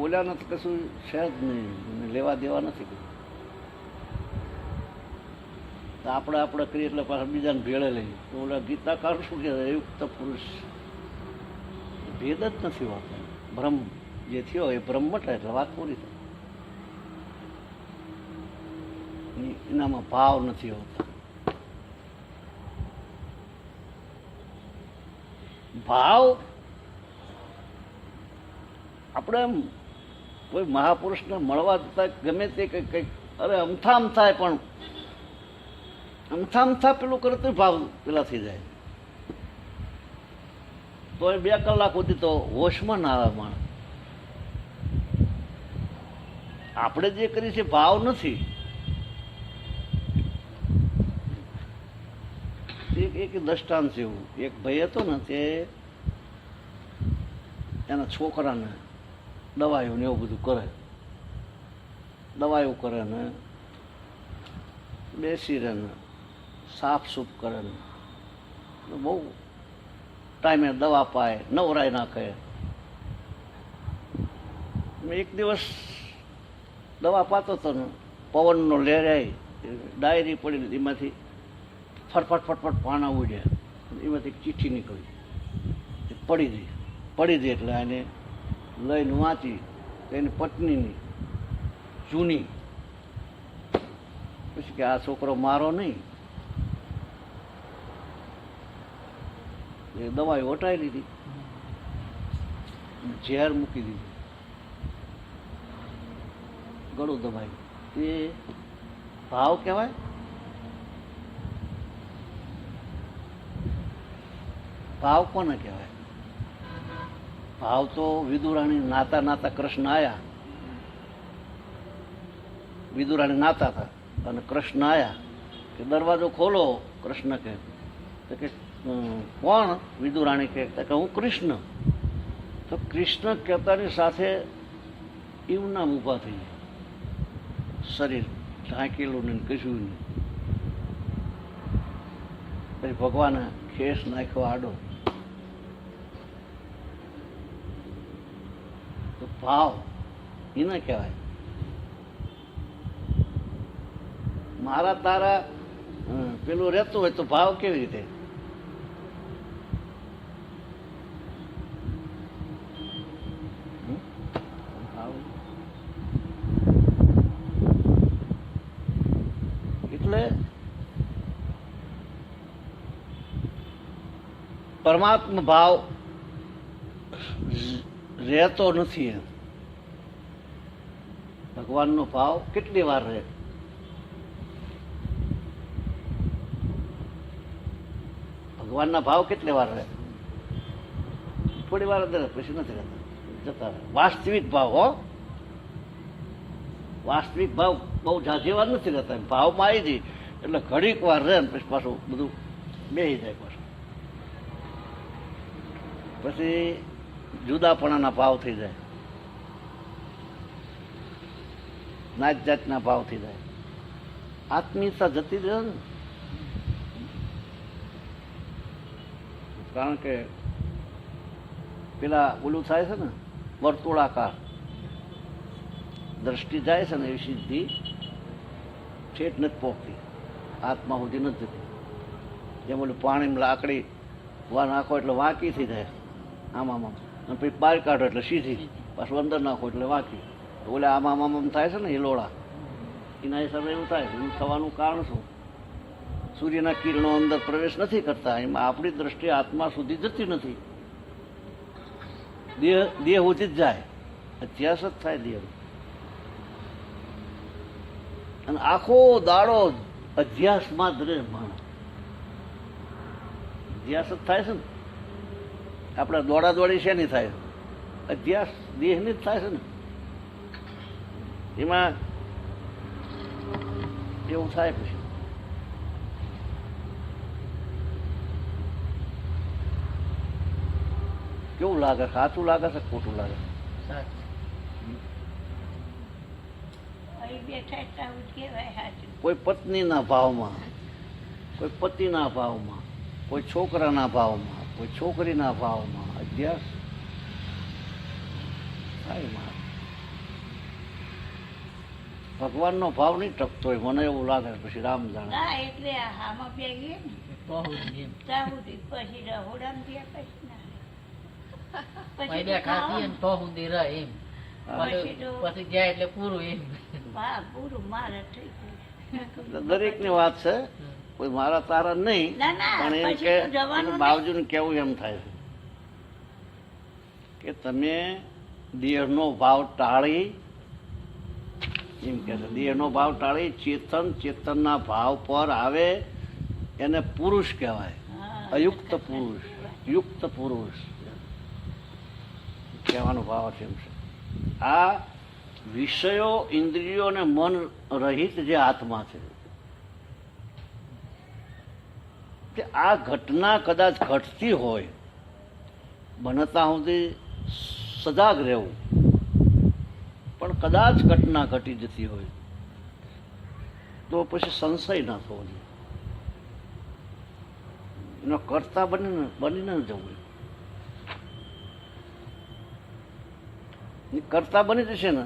ઓલા નથી કશું છે જ નહીં, લેવા દેવા નથી. તો આપણે કરીએ એટલે પાછા બીજાને ભેળે લઈએ. તો ઓલા ગીતાકાર શું કહે, યુક્ત પુરુષ ભેદ જ નથી હોતો. બ્રહ્મ જે થયો એ બ્રહ્મ મટે એટલે વાત પૂરી થાય. એનામાં ભાવ નથી હોતા. ભાવ આપણે એમ કોઈ મહાપુરુષને મળવા જતા ગમે તે કંઈક અરે અમથામ થાય, પણ અમથા પેલું કરે તો ભાવ પેલા થઈ જાય. તો એ 2 કલાક સુધી તો હોશમાં ના આવે માણસ. આપણે જે કરીએ છીએ ભાવ નથી. એક દ્રષ્ટાંત છે એવું. એક ભાઈ હતો ને, તે એના છોકરાને દવાઈઓ ને એવું બધું કરે, દવાઈઓ કરે ને બેસી રહે ને સાફ સૂફ કરે ને બહુ ટાઈમે દવા પાય, નવરાય નાખે. એક દિવસ દવા પાતો હતો ને, પવનનો લહેરાય, ડાયરી પડી, એમાંથી ફટફટ પાના ઉડ્યા, એમાંથી એક ચિઠ્ઠી નીકળી, પડી ગઈ એટલે એને લઈને વાંચી. એની પત્નીની જૂની. પછી કે આ છોકરો મારો નહીં. એ દવાઈ વટાઈ લીધી, ઝેર મૂકી દીધું, ગળું દબાઈ. એ ભાવ કહેવાય. ભાવ કોને કહેવાય? ભાવ તો વિદુરાણી નાતા કૃષ્ણ આયા. વિદુરાણી નાતા હતા અને કૃષ્ણ આયા કે દરવાજો ખોલો. કૃષ્ણ કહે કે કોણ? વિદુરાણી કહે કે હું કૃષ્ણ. તો કૃષ્ણ કહેતાની સાથે એવું નામ ઊભા થઈ જાય. શરીર ઢાંકેલું ને કશું નહીં. પછી ભગવાને ખેસ નાખ્યો આડો. તો ભાવ એને કહેવાય. મારા તારા પેલું રહેતું હોય તો ભાવ કેવી રીતે? એટલે પરમાત્મા ભાવ રહેતો નથી. એમ ભગવાનનો ભાવ કેટલી વાર રહે? ભગવાનના ભાવ કેટલી વાર રહે? થોડી વાર અંદર, પછી નથી રહેતા, જતા રહે. વાસ્તવિક ભાવ હો, વાસ્તવિક ભાવ બહુ ઝાઝીવાર નથી રહેતા, ભાવમાં આવી જઈ એટલે ઘડીક વાર રહે ને પછી પાછું બધું બેસી જાય. પછી જુદાપણાના ભાવ થઈ જાય, નાત જાતના ભાવ થઈ જાય, આત્મીયતા જતી રહે ને. કારણ કે પેલા ઓલું થાય છે ને વર્તુળાકાર દ્રષ્ટિ જાય છે ને એવી સિદ્ધિ ઠેઠ નથી પોકતી, આત્મા સુધી નથી જતી. જેમ ઓલું પાણીમાં લાકડી વા નાખો એટલે વાંકી થઈ જાય આમ, અને પછી બહાર કાઢો એટલે સીધી, પાછું અંદર નાખો એટલે વાંકી. ઓલે આમ થાય છે ને હિલોળા, એના હિસાબે એવું થાય. એવું થવાનું કારણ શું? સૂર્યના કિરણો અંદર પ્રવેશ નથી કરતા, એમાં આપણી દ્રષ્ટિ આત્મા સુધી જતી નથી, દેહ સુધી જ જાય, અધ્યાસ જ થાય દેહ. અને આખો દાડો અધ્યાસમાં જ રહે માણસ, અધ્યાસ જ થાય છે ને. આપણે દોડા દોડી શેની થાય? અધ્યાસ દેહની જ થાય છે ને. એમાં એવું થાય. પછી કેવું લાગે? સાચું લાગે છે ખોટું લાગે? કોઈ પત્નીના ભાવમાં, કોઈ પતિના ભાવમાં, કોઈ છોકરાના ભાવમાં, કોઈ છોકરીના ભાવમાં અધ્યાસ થાય. ભગવાનનો ભાવ નહીં ટકતો હોય મને એવું લાગે. પછી રામ જાણે એટલે આમાં બે ગયે ને પછી રહોડામ ગયા પછી જાય એટલે પૂરું એમ. હા પૂરું મારે થઈ ગયું. દરેક ની વાત છે, કોઈ મારા તારા નહીં, પણ એમ કે બાવજુને કેવું એમ થાય છે કે તમે દેહનો ભાવ ટાળી, એમ કે છે દેહનો ભાવ ટાળી ચેતનના ભાવ પર આવે એને પુરુષ કહેવાય. અયુક્ત પુરુષ, યુક્ત પુરુષ કહેવાનો ભાવ છે. એમ છે આ વિષયો, ઇન્દ્રિયો અને મન રહિત જે આત્મા છે, કે આ ઘટના કદાચ ઘટતી હોય, બનતા સુધી સજાગ રહેવું, પણ કદાચ ઘટના ઘટી જતી હોય તો પછી સંશય ના થવો જોઈએ. એનો કરતા બનીને જવું. કરતા બની જશે ને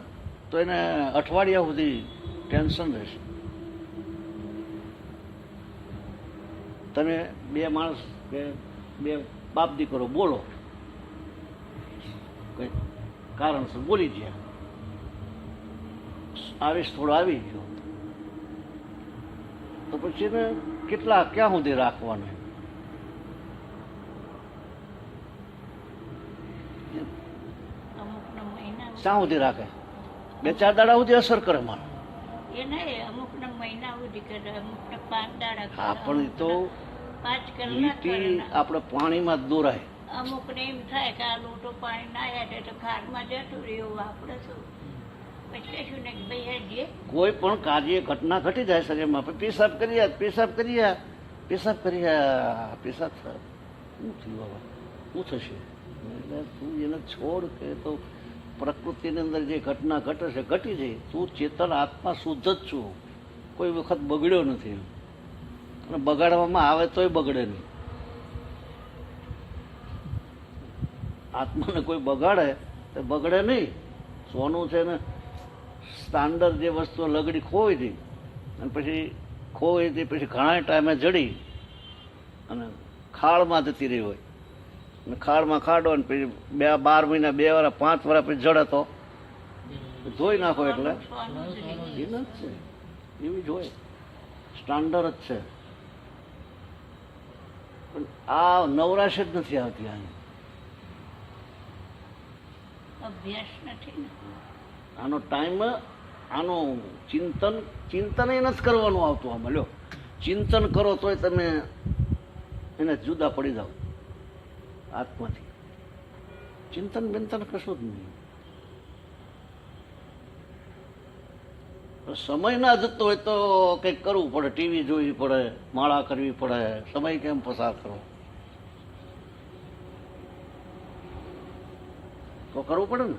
તો એને અઠવાડિયા સુધી ટેન્શન રહેશે. તમે બે માણસ કે બે બાપ દીકરો બોલો, કઈ કારણસર બોલી ગયા, આવેશ થોડો આવી ગયો, તો પછી એને કેટલા ક્યાં સુધી રાખવાનું? ક્યાં સુધી રાખે? 2-4 દાડા સુધી અસર કરે મારો. એ નહીં, અમુક મહિના સુધી કરે, અમુક 5 દાડા. હા, પણ એ તો 5 કલાક લીટી આપણે પાણીમાં જ દોરાય. અમુક ને એમ થાય કે આ લોટો પાણી ના યાદ તો ખારમાં જતું રહ્યું, આપણે શું પછી કશું ને ભાઈ હેડીએ. કોઈ પણ કાર્ય ઘટના ઘટી જાય શરીરમાં, પેશાબ કરીએ, શું થયું હવે? શું થશે? એટલે તું એને છોડ. કે તો પ્રકૃતિની અંદર જે ઘટના ઘટે છે ઘટી જાય. તું ચેતન આત્મા શુદ્ધ જ છું, કોઈ વખત બગડ્યો નથી, અને બગાડવામાં આવે તોય બગડે નહીં. આત્માને કોઈ બગાડે તો બગડે નહીં. સોનું છે ને સ્ટાન્ડર્ડ જે વસ્તુ લગડી ખોઈ હતી, અને પછી ખોઈ હતી, પછી ઘણા ટાઈમે જડી અને ખાળમાં જતી રહી હોય, અને ખાળમાં ખાડો ને પછી 12 મહિના 2 વર્ષ 5 વર્ષ પછી જડે તો ધોઈ નાખો. એટલે એના જ છે, એવી જ હોય, સ્ટાન્ડર્ડ જ છે. પણ આ નવરાશ જ નથી આવતી. આની અભ્યાસ નથી ને, આનો ટાઈમ, આનું ચિંતન એ નથી કરવાનું આવતું. આમાં લ્યો, ચિંતન કરો તોય તમે એને જુદા પડી જાઓ આત્માથી. ચિંતન બિંતન કશું જ નહીં. સમય ના જતો હોય તો કંઈક કરવું પડે, ટીવી જોવી પડે, માળા કરવી પડે, સમય કેમ પસાર કરવો તો કરવું પડે ને.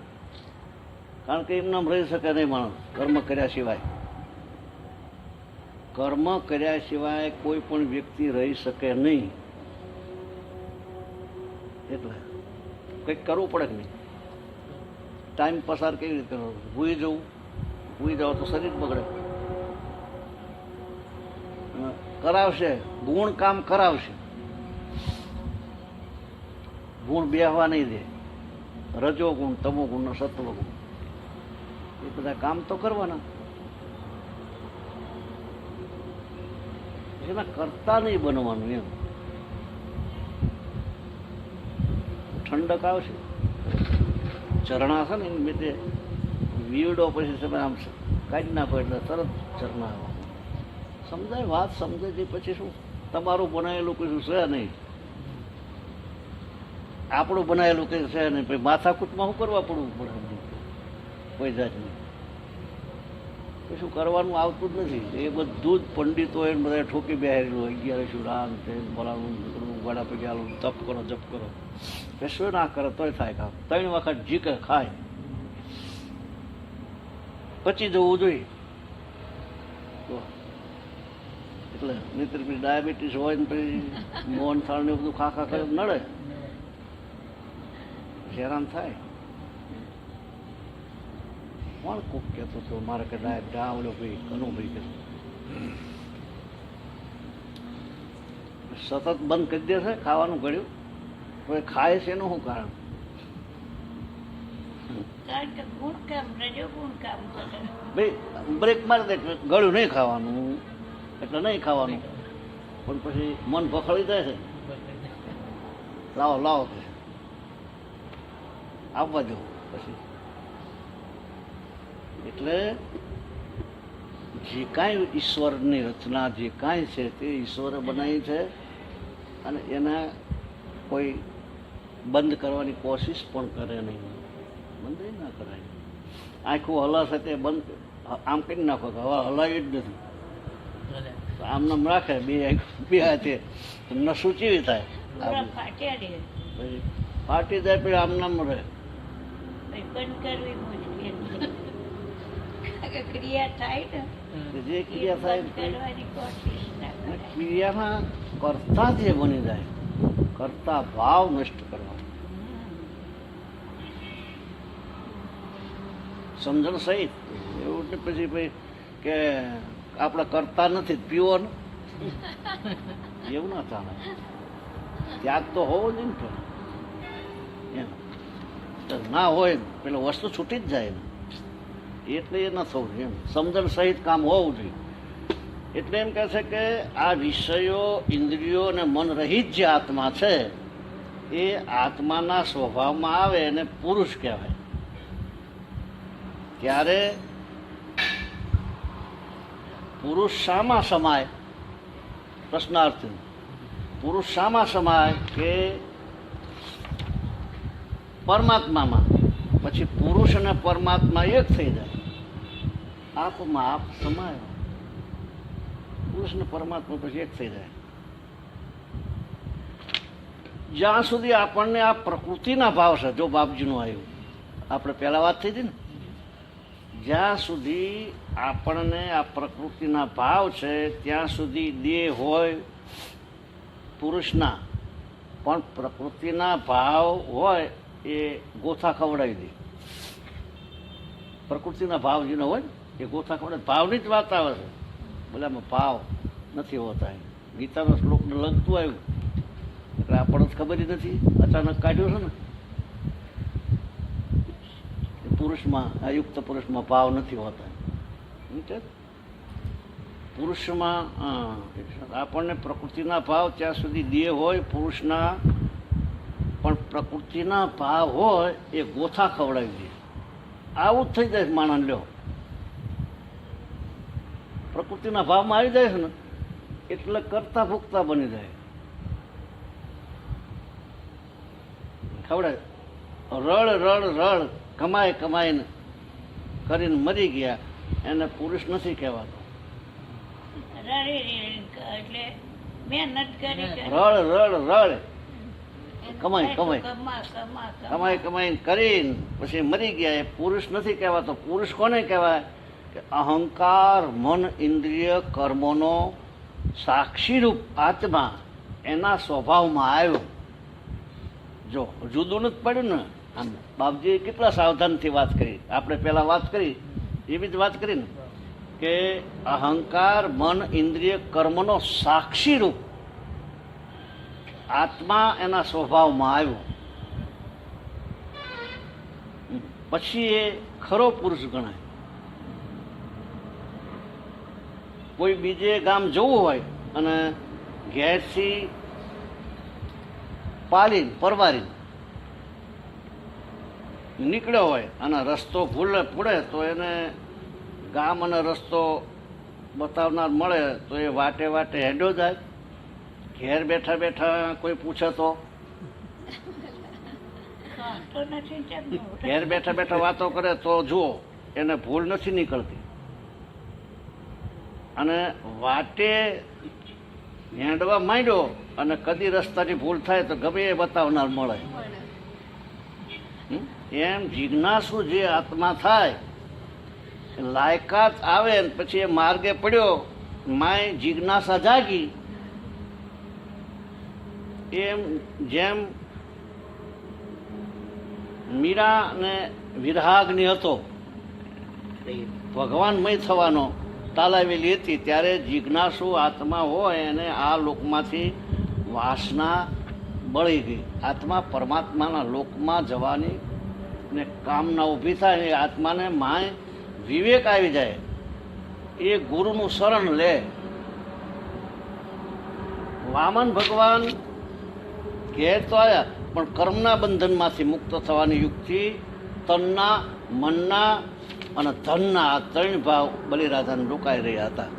કારણ કે એમને રહી શકે નહીં માણસ કર્મ કર્યા સિવાય. કર્મ કર્યા સિવાય કોઈ પણ વ્યક્તિ રહી શકે નહીં. એટલે કંઈક કરવું પડે કે નહીં. ટાઈમ પસાર કેવી રીતે કરવો? ભૂઈ જવું, ભૂઈ જાવ તો શરીર બગડે. કરાવશે, ગુણ કામ કરાવશે, ગુણ બેહવા નહીં દે. રજો ગુણ, તમો ગુણ ને સત્વ ગુણ એ બધા કામ તો કરવાના. એના કરતા નહીં બનવાનું એમ. ઠંડક આવશે, ઝરણા છે ને એની મેં વીડો પછી તમે આમ કાઢી નાખો એટલે તરત ઝરણા આવે. સમજાય વાત, સમજે છે પછી શું તમારું બનાવેલું કશું છે નહીં, આપણું બનાવેલું કંઈ છે નહીં. પછી માથાકૂટમાં શું કરવા પડવું પડે? કોઈ જાતની કશું કરવાનું આવતું જ નથી. એ બધું જ પંડિતો એને બધા ઠોકી બેહારેલું. 11 રામ તે બોલાવું, વાડા પગ્યાલું, તપ કરો, જપ કરો. કશું ના કરે તોય થાય કામ. 3 વખત જીકે ખાય પચી જવું જોઈએ. એટલે મિત્ર પછી ડાયાબિટીસ હોય ને પછી મોહન થાળ ને બધું ખા કરે નડે, હેરાન થાય. કોણ કોક કહેતો હતો મારે કે ડાયા ઓલો ભાઈ કનુભાઈ કે સતત બંધ કરી દે છે ખાવાનું ગળ્યું તો એ ખાય છે એનું શું કારણ? કારણ કે ગુણ કામ, રજો ગુણ કામ કરે. ભાઈ બ્રેક મારી દે, ગળ્યું નહીં ખાવાનું એટલે નહીં ખાવાનું. પણ પછી મન ભખડી જાય છે, લાવો લાવો કે આવવા દો પછી. એટલે જે કાંઈ ઈશ્વરની રચના જે કાંઈ છે તે ઈશ્વરે બનાવી છે અને એના કોઈ બંધ કરવાની કોશિશ પણ કરે નહીં. બંધ ના કરાય. આખું હલાશે તે બંધ આમ કરી નાખો કે હવે હલાવી જ નથી. આમ રાખે બે હાથે નસું ચીવી થાય, ફાટી જાય પછી આમ નામ રહે. બંધ કરવી મુશ્કેલ છે. ક્રિયા થાય ને જે ક્રિયા થાય કરવાની કોશિશ ના કરે. ક્રિયામાં કરતા જે બની જાય, કરતા ભાવ નષ્ટ કરવા. સમજણ સહિત એવું ને પછી ભાઈ કે આપણે કરતા નથી પીવો ને એવું ના ચાલે. ત્યાગ તો હોવો જોઈએ ને. એમ ના હોય પેલો વસ્તુ છૂટી જ જાય ને, એટલે એ ન થવું જોઈએ. એમ સમજણ સહિત કામ હોવું જોઈએ. એટલે એમ કહે છે કે આ વિષયો, ઇન્દ્રિયો અને મન રહિત જે આત્મા છે એ આત્માના સ્વભાવમાં આવે એને પુરુષ કહેવાય. ત્યારે પુરુષ શામાં સમાય? પ્રશ્નાર્થ. પુરુષ શામાં સમાય કે પરમાત્મામાં. પછી પુરુષ અને પરમાત્મા એક થઈ જાય, આપમાં આપ સમાય. પુરુષ ને પરમાત્મા પછી એક થઈ જાય. જ્યાં સુધી આપણને આ પ્રકૃતિના ભાવ છે, જો બાપજીનું આવ્યું આપણે પહેલા વાત થઈ હતી ને, જ્યાં સુધી આપણને આ પ્રકૃતિના ભાવ છે ત્યાં સુધી દેહ હોય પુરુષના, પણ પ્રકૃતિના ભાવ હોય એ ગોથા ખવડાવી દે. પ્રકૃતિના ભાવ જેનો હોય એ ગોથા ખવડાવે. ભાવની જ વાત આવે છે. બોલે આમાં ભાવ નથી હોતા. ગીતાનો શ્લોકને લગતું આવ્યું એટલે આપણને ખબર જ નથી, અચાનક કાઢ્યું છે ને. પુરુષમાં, અયુક્ત પુરુષમાં ભાવ નથી હોતા. પુરુષમાં આપણને પ્રકૃતિના ભાવ ત્યાં સુધી દેહ હોય પુરુષના, પણ પ્રકૃતિના ભાવ હોય એ ગોથા ખવડાવી દે. આવું જ થઈ જાય માણસ. લ્યો, પ્રકૃતિના ભાવમાં આવી જાય છે ને એટલે કરતા ભૂખતા બની જાય. ખવડાય રળ રળ રળ કમાય કમાઈને કરીને મરી ગયા એને પુરુષ નથી કહેવાતો. રડી એટલે મહેનત કરી રળ રળ રળ કમાઈ કમાઈ કમા કમાઈ કમાઈને કરીને પછી મરી ગયા, એ પુરુષ નથી કહેવાતો. પુરુષ કોને કહેવાય? કે અહંકાર, મન, ઇન્દ્રિય, કર્મોનો સાક્ષીરૂપ આત્મા એના સ્વભાવમાં આવ્યો. જો જુદું નથી પડ્યું ને. આમ બાપજીએ કેટલા સાવધાનથી વાત કરી. આપણે પહેલા વાત કરી એવી જ વાત કરી ને કે અહંકાર, મન, ઇન્દ્રિય, કર્મનો સાક્ષીરૂપ આત્મા એના સ્વભાવમાં આવ્યો, પછી એ ખરો પુરુષ ગણાય. કોઈ બીજે ગામ જવું હોય અને ઘેરથી પાલીને પરવારીને નીકળ્યો હોય અને રસ્તો પૂડે તો એને ગામ અને રસ્તો બતાવનાર મળે તો એ વાટે વાટે હેડ્યો જાય. ઘેર બેઠા બેઠા કોઈ પૂછે તો ઘેર બેઠા બેઠા વાતો કરે તો જુઓ એને ભૂલ નથી નીકળતી. અને વાટે હેંડવા માંડ્યો અને કદી રસ્તાની ભૂલ થાય તો ગમે એ બતાવનાર મળે. એમ જિજ્ઞાસુ જે આત્મા થાય, લાયકાત આવે પછી એ માર્ગે પડ્યો, માય જિજ્ઞાસા જાગી. એમ જેમ મીરા ને વિરહાગ્નિ હતો, ભગવાનમય થવાનો તાલાવેલી હતી, ત્યારે જિજ્ઞાસુ આત્મા હોય એને આ લોકમાંથી વાસના બળી ગઈ. આત્મા પરમાત્માના લોકમાં જવાની ને કામના ઊભી થાય, એ આત્માને માય વિવેક આવી જાય, એ ગુરુનું શરણ લે. વામન ભગવાન ઘેર તો આવ્યા પણ કર્મના બંધનમાંથી મુક્ત થવાની યુક્તિ તનના, મનના અને ધનના આ ત્રણ ભાવ બલિરાધાને રોકાઈ રહ્યા હતા.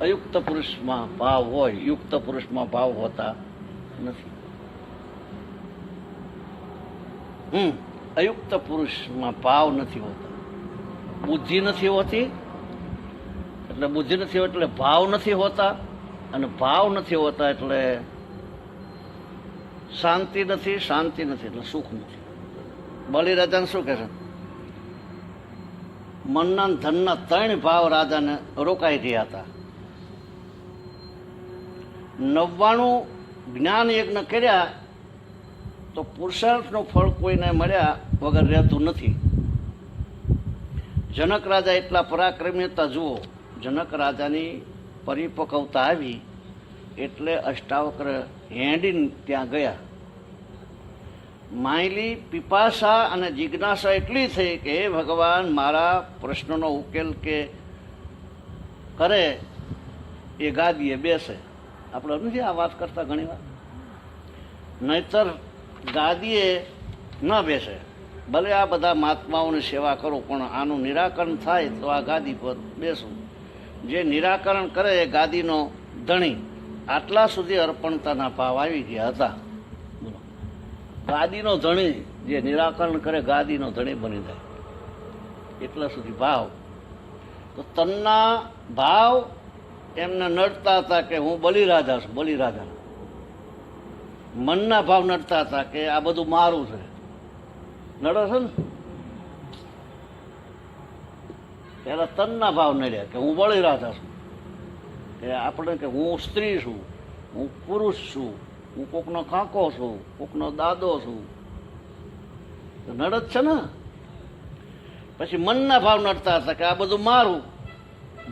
અયુક્ત પુરુષમાં ભાવ હોય, યુક્ત પુરુષમાં ભાવ હોતા નથી. અયુક્ત પુરુષમાં ભાવ નથી હોતા. બુદ્ધિ નથી હોતી, એટલે બુદ્ધિ નથી હોતી એટલે ભાવ નથી હોતા, અને ભાવ નથી હોતા એટલે શાંતિ નથી, શાંતિ નથી એટલે સુખ નથી. બલિરાજાને શું કહે છે? મનના ધનના ત્રણ ભાવ રાજાને રોકાઈ રહ્યા હતા. 99 જ્ઞાન યજ્ઞ કર્યા તો પુરુષાર્થનું ફળ કોઈને મળ્યા વગર રહેતું નથી. જનક રાજા એટલા પરાક્રમી હતા. જુઓ, જનક રાજાની પરિપક્વતા આવી એટલે અષ્ટાવક્ર હેંડીને ત્યાં ગયા. માયલી પિપાસા અને જિજ્ઞાસા એટલી થઈ કે હે ભગવાન, મારા પ્રશ્નનો ઉકેલ કે કરે એ ગાદીએ બેસે. આપણે નથી આ વાત કરતા ઘણી વાર? નહીતર ગાદીએ ન બેસે. ભલે આ બધા મહાત્માઓની સેવા કરું પણ આનું નિરાકરણ થાય તો આ ગાદી પર બેસું. જે નિરાકરણ કરે એ ગાદીનો ધણી. આટલા સુધી અર્પણતાના ભાવ આવી ગયા હતા. બોલો, ગાદીનો ધણી જે નિરાકરણ કરે ગાદીનો ધણી બની જાય એટલા સુધી ભાવ. તો તનના ભાવ એમને નડતા હતા કે હું બલિરાજા છું, બલિરાજા. મનના ભાવ નડતા હતા કે આ બધું મારું છે. નડે છે ને? પેલા તનના ભાવ નડ્યા કે હું બલિરાજા છું, કે આપણે કે હું સ્ત્રી છું, હું પુરુષ છું, હું કોકનો કાકો છું, કોકનો દાદો છું. નડદ છે ને? પછી મનના ભાવ નડતા હતા કે આ બધું મારું.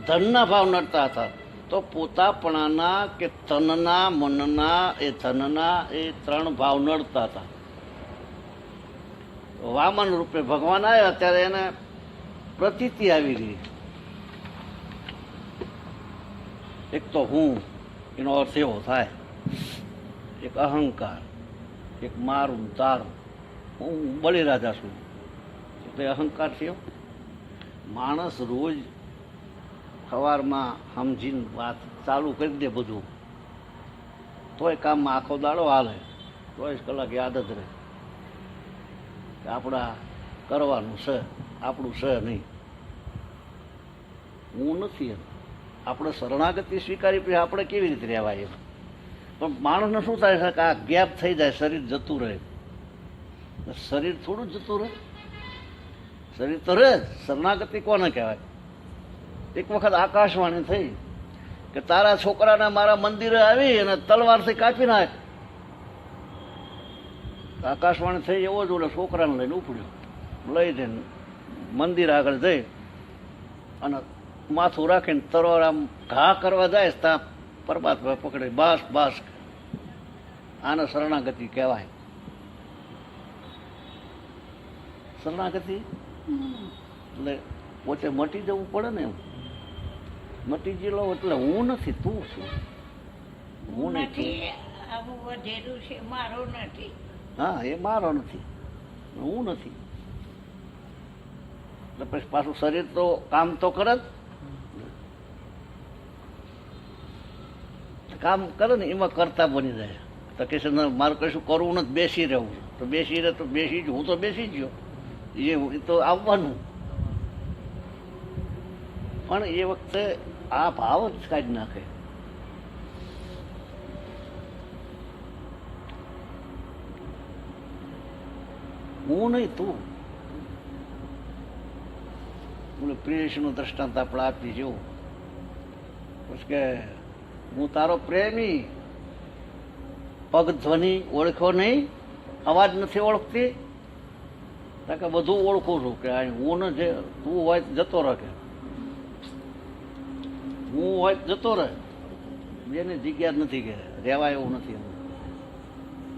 ધનના ભાવ નડતા હતા. તો પોતાપણાના કે તનના, મનના, એ ધનના એ ત્રણ ભાવ નડતા હતા. વામન રૂપે ભગવાન આવ્યા ત્યારે એને પ્રતીતિ આવી ગઈ. એક તો હું, એનો અર્થ એવો થાય, એક અહંકાર, એક મારું તારું. હું બલિરાજા છું એટલે અહંકાર થયો. માણસ રોજ સવારમાં સમજીને વાત ચાલુ કરી દે બધું, તોય કામમાં આખો દાડો હાલે, 24 કલાક યાદ જ રહે કે આપણા કરવાનું છે, આપણું છે નહીં. હું નથી એમ. આપણે શરણાગતિ સ્વીકારી પછી આપણે કેવી રીતે રહેવાય એમ. પણ માણસને શું થાય છે કે આ ગેપ થઈ જાય, શરીર જતું રહે. શરીર થોડું જતું રહે, શરીર તો રહે જ. શરણાગતિ કોને કહેવાય? એક વખત આકાશવાણી થઈ કે તારા છોકરાને મારા મંદિરે આવી અને તલવારથી કાપી નાખ. આકાશવાણી થઈ એવો જ ઓલો છોકરાને લઈને ઉપડ્યો, લઈ જઈને મંદિર આગળ જઈ અને માથું રાખીને તરવાર આમ ઘા કરવા જાય ત્યાં પરમાત્મા પકડે, બાસ બાસ. આને શરણાગતિ કહેવાય. શરણાગતિ એટલે પોતે મટી જવું પડે ને. એમ મટી ગયેલો એટલે હું નથી, તું છું. હું નથી. નથી આવું વધેલું છે, મારો નથી. હા, એ મારો નથી, હું નથી. એટલે પછી પાછું શરીર તો કામ તો કરે જ. કામ કરે ને એમાં કરતા બની જાય. તો કે છે મારે કશું કરવું નથી, બેસી રહેવું. તો બેસી રહે તો બેસી જ, હું તો બેસી જ ગયો. એ તો આવવાનું. પણ એ વખતે આ ભાવ જ કાઢી નાખે. હું નહીં, તું. બોલે પ્રિયસીનું દ્રષ્ટાંત આપણે આપી જેવું. પછી કે હું તારો પ્રેમી, પગ ધ્વનિ ઓળખો નહીં, અવાજ નથી ઓળખતી. કે બધું ઓળખું છું કે હું ને જે તું હોય જતો રહે, કે હું હોય જતો રહે. બેની જગ્યા જ નથી કે રહેવાય એવું નથી.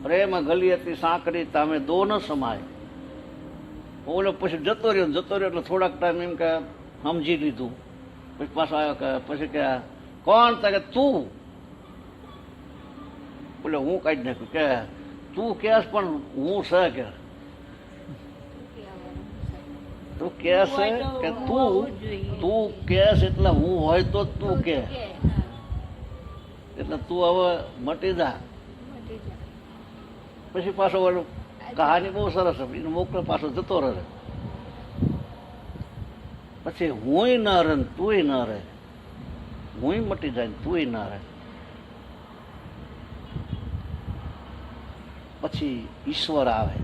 પ્રેમ ગલી હતી સાંકડી તામે દો ન સમાય. ઓલો પછી જતો રહ્યો એટલે થોડાક ટાઈમ એમ કે સમજી લીધું. પછી પાછો આવ્યો કે પછી કે કોણ? કે તું. બોલે હું કાઢી નાખ્યું કે તું કેસ પણ હું છે કે તું કેસ કે તું કેસ એટલે હું હોય તો તું કે. એટલે તું હવે મટી જા. પછી પાછો ઓલું કહાની બહુ સરસ હતી, મોકલે પાછો જતો રહે. પછી હુંય ન રહે તુંય ન રહે, હુંય મટી જાય તુંય ન રહે. પછી ઈશ્વર આવે.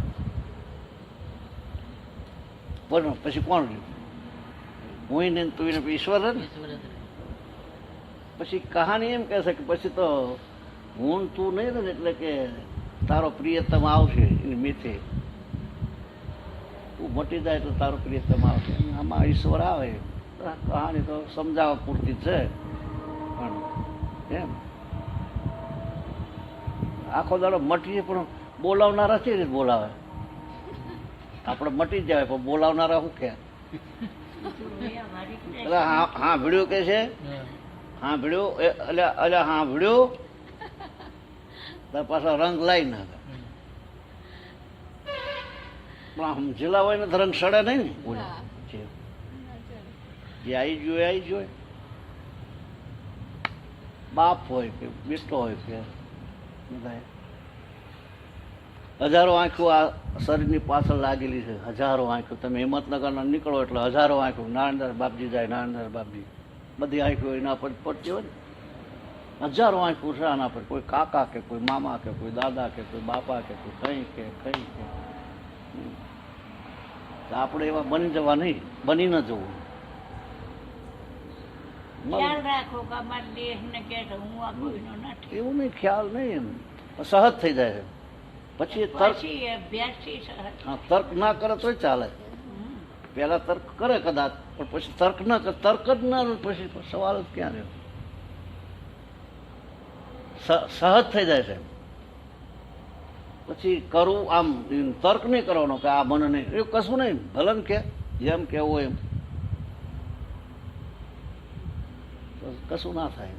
પણ પછી કોણ રહ્યું? હુંય ને તુંય ને ઈશ્વર રહે ને. પછી કહાની એમ કહે છે કે પછી તો હું ને તું નહીં રહે ને એટલે કે તારો પ્રિયતમ આવશે એની મીથે. તું મટી જાય એટલે તારો પ્રિયતમ આવશે. આમાં ઈશ્વર આવે. કહાની તો સમજાવવા પૂરતી છે, પણ એમ આખો દાડો મટીએ પણ બોલાવનારા છે રીતે બોલાવે. આપણે મટી જાય પણ બોલાવનારા શું કે હા ભીડ્યું કે છે, હા ભીડ્યું એટલે હા ભીડ્યું પાછા રંગ લાવી નાખે. પણ સમજેલા હોય ને તો રંગ સડે નહીં ને. જે આવી જોઈએ આવી જોઈએ. બાપ હોય કે બેટો હોય કે હજારો આંખો આ શરીરની પાછળ લાગેલી છે. હજારો આંખો. તમે હિંમતનગરના નીકળો એટલે હજારો આંખો. નારાયણદાસ બાપજી જાય, નારાયણદાસ બાપજી બધી આંખો એના પર પડતી હોય ને. હજારો આંખો છે આના પર. કોઈ કાકા કે કોઈ મામા કે કોઈ દાદા કે કોઈ બાપા કે કોઈ કઈ કે આપણે એવા બની જવા નહીં, બની ન જવું. ખ્યાલ રાખો કે અમારા દેશને કહે છે હું આ કોઈનો નથી. એવું નહીં, ખ્યાલ નહીં, એમ સહજ થઈ જાય છે. પછી તર્ક, હા તર્ક ના કરે તોય ચાલે. પેલા તર્ક કરે કદાચ, પણ પછી તર્ક ના કરે, તર્ક જ ના, પછી સવાલ જ ક્યાં રહ્યો. સહજ થઈ જાય છે. પછી કરવું આમ તર્ક નહીં કરવાનો કે આ મને નહીં, એવું કશું નહીં. ભલે કે જેમ કેવું એમ કશું ના થાય.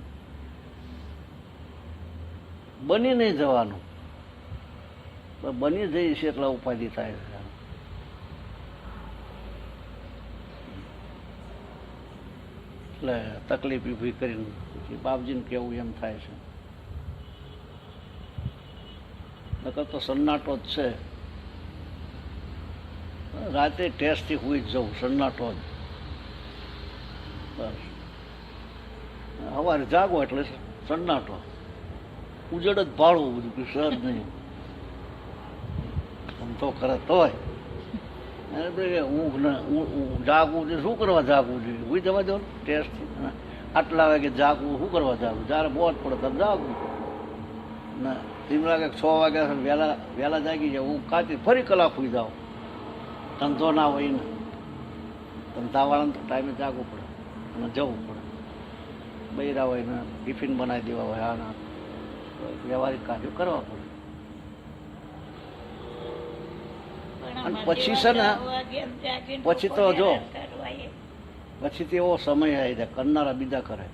બની નહીં જવાનું. બની જઈ છે એટલે ઉપાધિ થાય છે. એટલે તકલીફ ઊભી કરીને પછી બાપજીને કેવું એમ થાય છે. નકર તો સન્નાટો જ છે. રાતે ટેસ્ટથી હુઈ જ જવું, સન્નાટો જ બસ. સવારે જાગો એટલે સન્નાટો, ઉજળ જ ભાળવું બધું, કે સર નહીં ધમતો કરે તોય હું જાગવું છે, શું કરવા જાગવું જોઈએ? હું જવા દો ટેસ્ટ, આટલા વાગે જાગવું શું કરવા જાગવું? જ્યારે મોજ પડે ત્યારે જાગવું ના. એમ લાગે 6 વાગ્યા વહેલા વહેલા જાગી જાય, હું કાચી ફરી કલાક સુઈ જાઉં. ધંધો ના હોય ને, ધંધાવાળાને તો ટાઈમે જાગવું પડે અને જવું પડે. બૈરા હોય ને ટિફિન બનાવી દેવા હોય, આના વ્યવહારિક કાર્યો કરવા પડે. અને પછી છે ને, પછી તો જો પછી તો એવો સમય આવી જાય કરનારા બીજા કરે.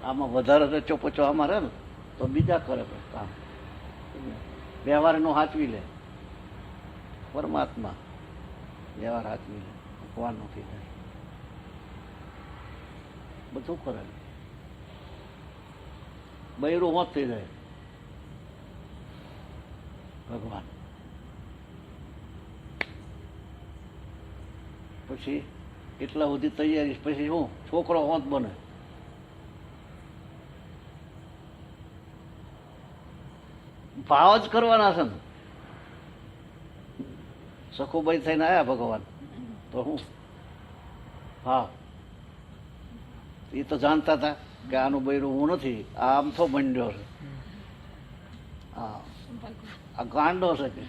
આમાં વધારે રચો પચો આમાં રહે ને તો બીજા કરે કામ. વ્યવહારનો હાચવી લે પરમાત્મા, વ્યવહાર હાચવી લે ભગવાન નથી થાય, બધું કરે. બૈરું હોત થઈ જાય ભગવાન. પછી એટલા સુધી તૈયારી, પછી શું છોકરો હોત બને. ભાવ જ કરવાના છે ને. સખુભાઈ થઈને આવ્યા ભગવાન તો હું ભાવ, એ તો જાણતા હતા કે આનું બૈરું હું નથી, આ આમ તો મંડ્યો છે, હા આ ગાંડો છે કે.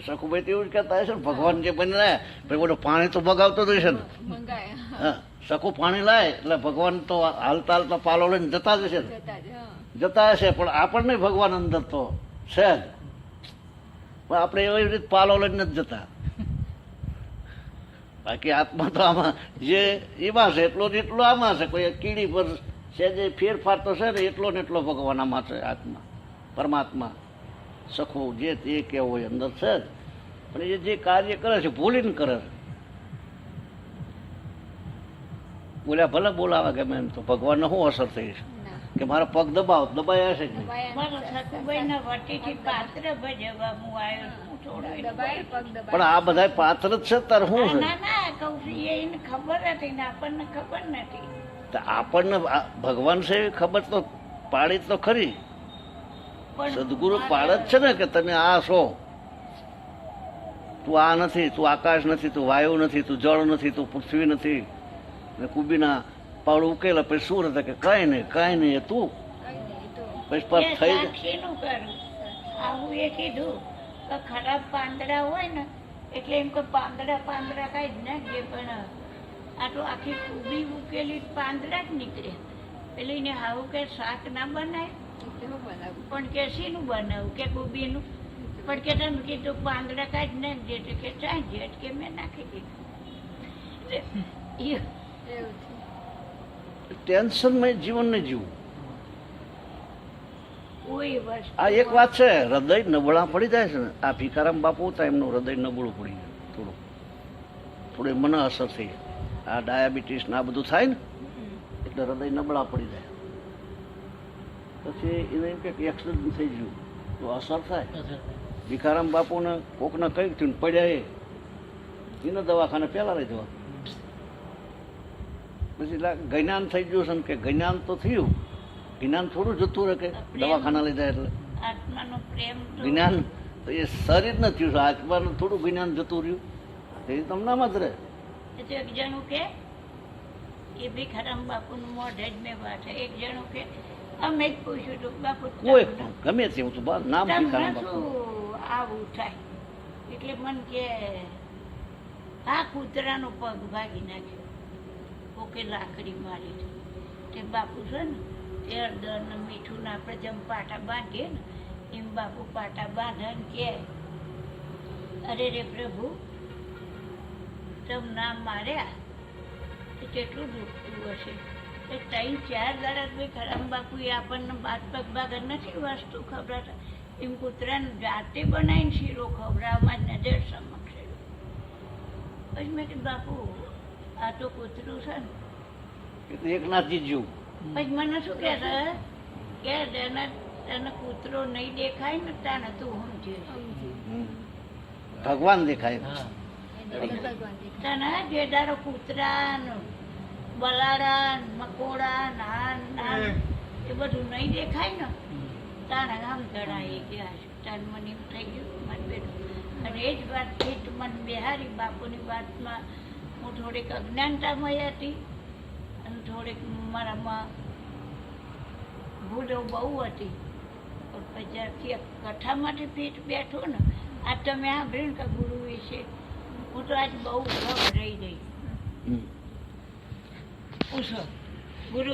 સખુભાઈ તો એવું જ કહેતા હશે ને, ભગવાન જે બની રહ્યા પછી બધું પાણી તો બગાવતો જ હશે ને. હા, સખુ પાણી લાય એટલે ભગવાન તો હાલતા હાલતા પાલો લઈને જતા જ હશે ને, જતા હશે. પણ આપણને ભગવાન અંદર તો છે જ, પણ આપણે એવી રીતે પાલો લઈને નથી જતા. બાકી આત્મા તો આમાં જે એમાં છે એટલો ને એટલો આમાં છે. કોઈ કીડી પર છે જે ફેરફાર તો છે ને, એટલો ને એટલો ભગવાન આમાં છે. આત્મા પરમાત્મા સખું જે તે કેવું હોય અંદર છે જ, પણ એ જે કાર્ય કરે છે ભૂલીને કરે છે. બોલ્યા ભલે બોલાવે ગમે એમ, તો ભગવાનને શું અસર થઈ છે કે મારા પગ દબાવ દબાયા છે કે નહીં? પણ આ બધા પાત્ર જ છે તાર શું છે? ખબર હતી ને આપણને ખબર નથી. આપણને ભગવાન છે એવી ખબર તો પાડી તો ખરી. સદગુરુ પાડ જ છે ને કે તમે આ છો, તું આ નથી, તું આકાશ નથી, તું વાયુ નથી, તું જળ નથી, તું પૃથ્વી નથી. ને કુબીના પાવડું ઉકેલા પછી શું હતા કે કઈ નહીં કઈ નહીં, તું પછી પર થઈ આવું એ કીધું કે ખરાબ પાંદડા હોય ને એટલે એમ કે પાંદડા પાંદડા કઈ જ નાખજે, પણ આ તો આખી કુબી ઉકેલી પાંદડા જ નીકળે. એટલે એને આવું કે શાક ના બનાય, પણ કે શીનું બનાવું કે કુબીનું, પણ કે તમે કીધું પાંદડા કાઢી નાખજે, એટલે કે ચાંજે કે મેં નાખી દીધું. ટેન્શનમય જીવન ને જીવવું. કોઈ વસ્તુ આ એક વાત છે, હૃદય નબળા પડી જાય છે ને. આ ભીખારામ બાપુ હતા, એમનું હૃદય નબળું પડી ગયું થોડું, થોડી મને અસર થઈ. આ ડાયાબિટીસ ને આ બધું થાય ને એટલે હૃદય નબળા પડી જાય. પછી એને એમ કે એક્સિડન્ટ થઈ ગયું તો અસર થાય. ભીખારામ બાપુને કોકને કઈ થયું પડ્યા, એને દવાખાને પહેલા લઈ જવા. પછી જ્ઞાન થઈ ગયું છે ને, કે જ્ઞાન તો થયું, જ્ઞાન થોડું જતું રહે કે દવાખાના લઈ જાય એટલે. આત્માનો પ્રેમ જ્ઞાન તો એ શરીર ન થયું છે, આત્માનું થોડું જ્ઞાન જતું રહ્યું એ તમનામ જ રહે. એક જણું કે એ ભીખારામ બાપુનું મોઢે જ મેં વાત, એક જણું કે અમે જ પૂછ્યું હતું બાપુ કોઈ પણ ગમે તે હું તો નામ ભીખારામ બાપુ શું આવું થાય? એટલે મને કે આ કૂતરાનો પગ ભાગી નાખ્યો, ઓકે લાકડી મારી તે બાપુ છે ને તે હળદર ને મીઠું ને આપણે જેમ પાટા બાંધીએ ને એમ બાપુ પાટા બાંધે ને કે અરે રે પ્રભુ તમ નામ માર્યા તો કેટલું દુખતું હશે. એ 3-4 દાડા ખરાબ બાપુ એ આપણને બાદ પગ બાગર નથી વસ્તુ ખવડાવતા, એમ કૂતરાને જાતે બનાવીને શીરો ખવડાવવામાં જ નજર સમક્ષ. પછી મેં કીધું બાપુ આ તો કૂતરું છે ને. એકનાથજી જેવું. પછી મને શું કહેતા કે તને કૂતરો નહીં દેખાય ને તાને તું સમજે ભગવાન દેખાય. તને જે દાડો કૂતરા ને બલાડા ને મકોડા નાન નાન એ બધું નહીં દેખાય ને તારા આમ જણાય કે આ તાર મને એમ થઈ ગયું મને બેઠું અને એ જ વાત થી મને બિહારી બાપુની વાતમાં હું થોડીક અજ્ઞાનતામય હતી અને થોડીક મારામાં ભૂલો બહુ હતી પણ પછી જ્યારથી આ કથામાંથી પીઠ બેઠો ને આ તમે સાંભળ્યું કે ગુરુ વિશે હું તો આજ બહુ રહી ગઈ પૂછો ગુરુ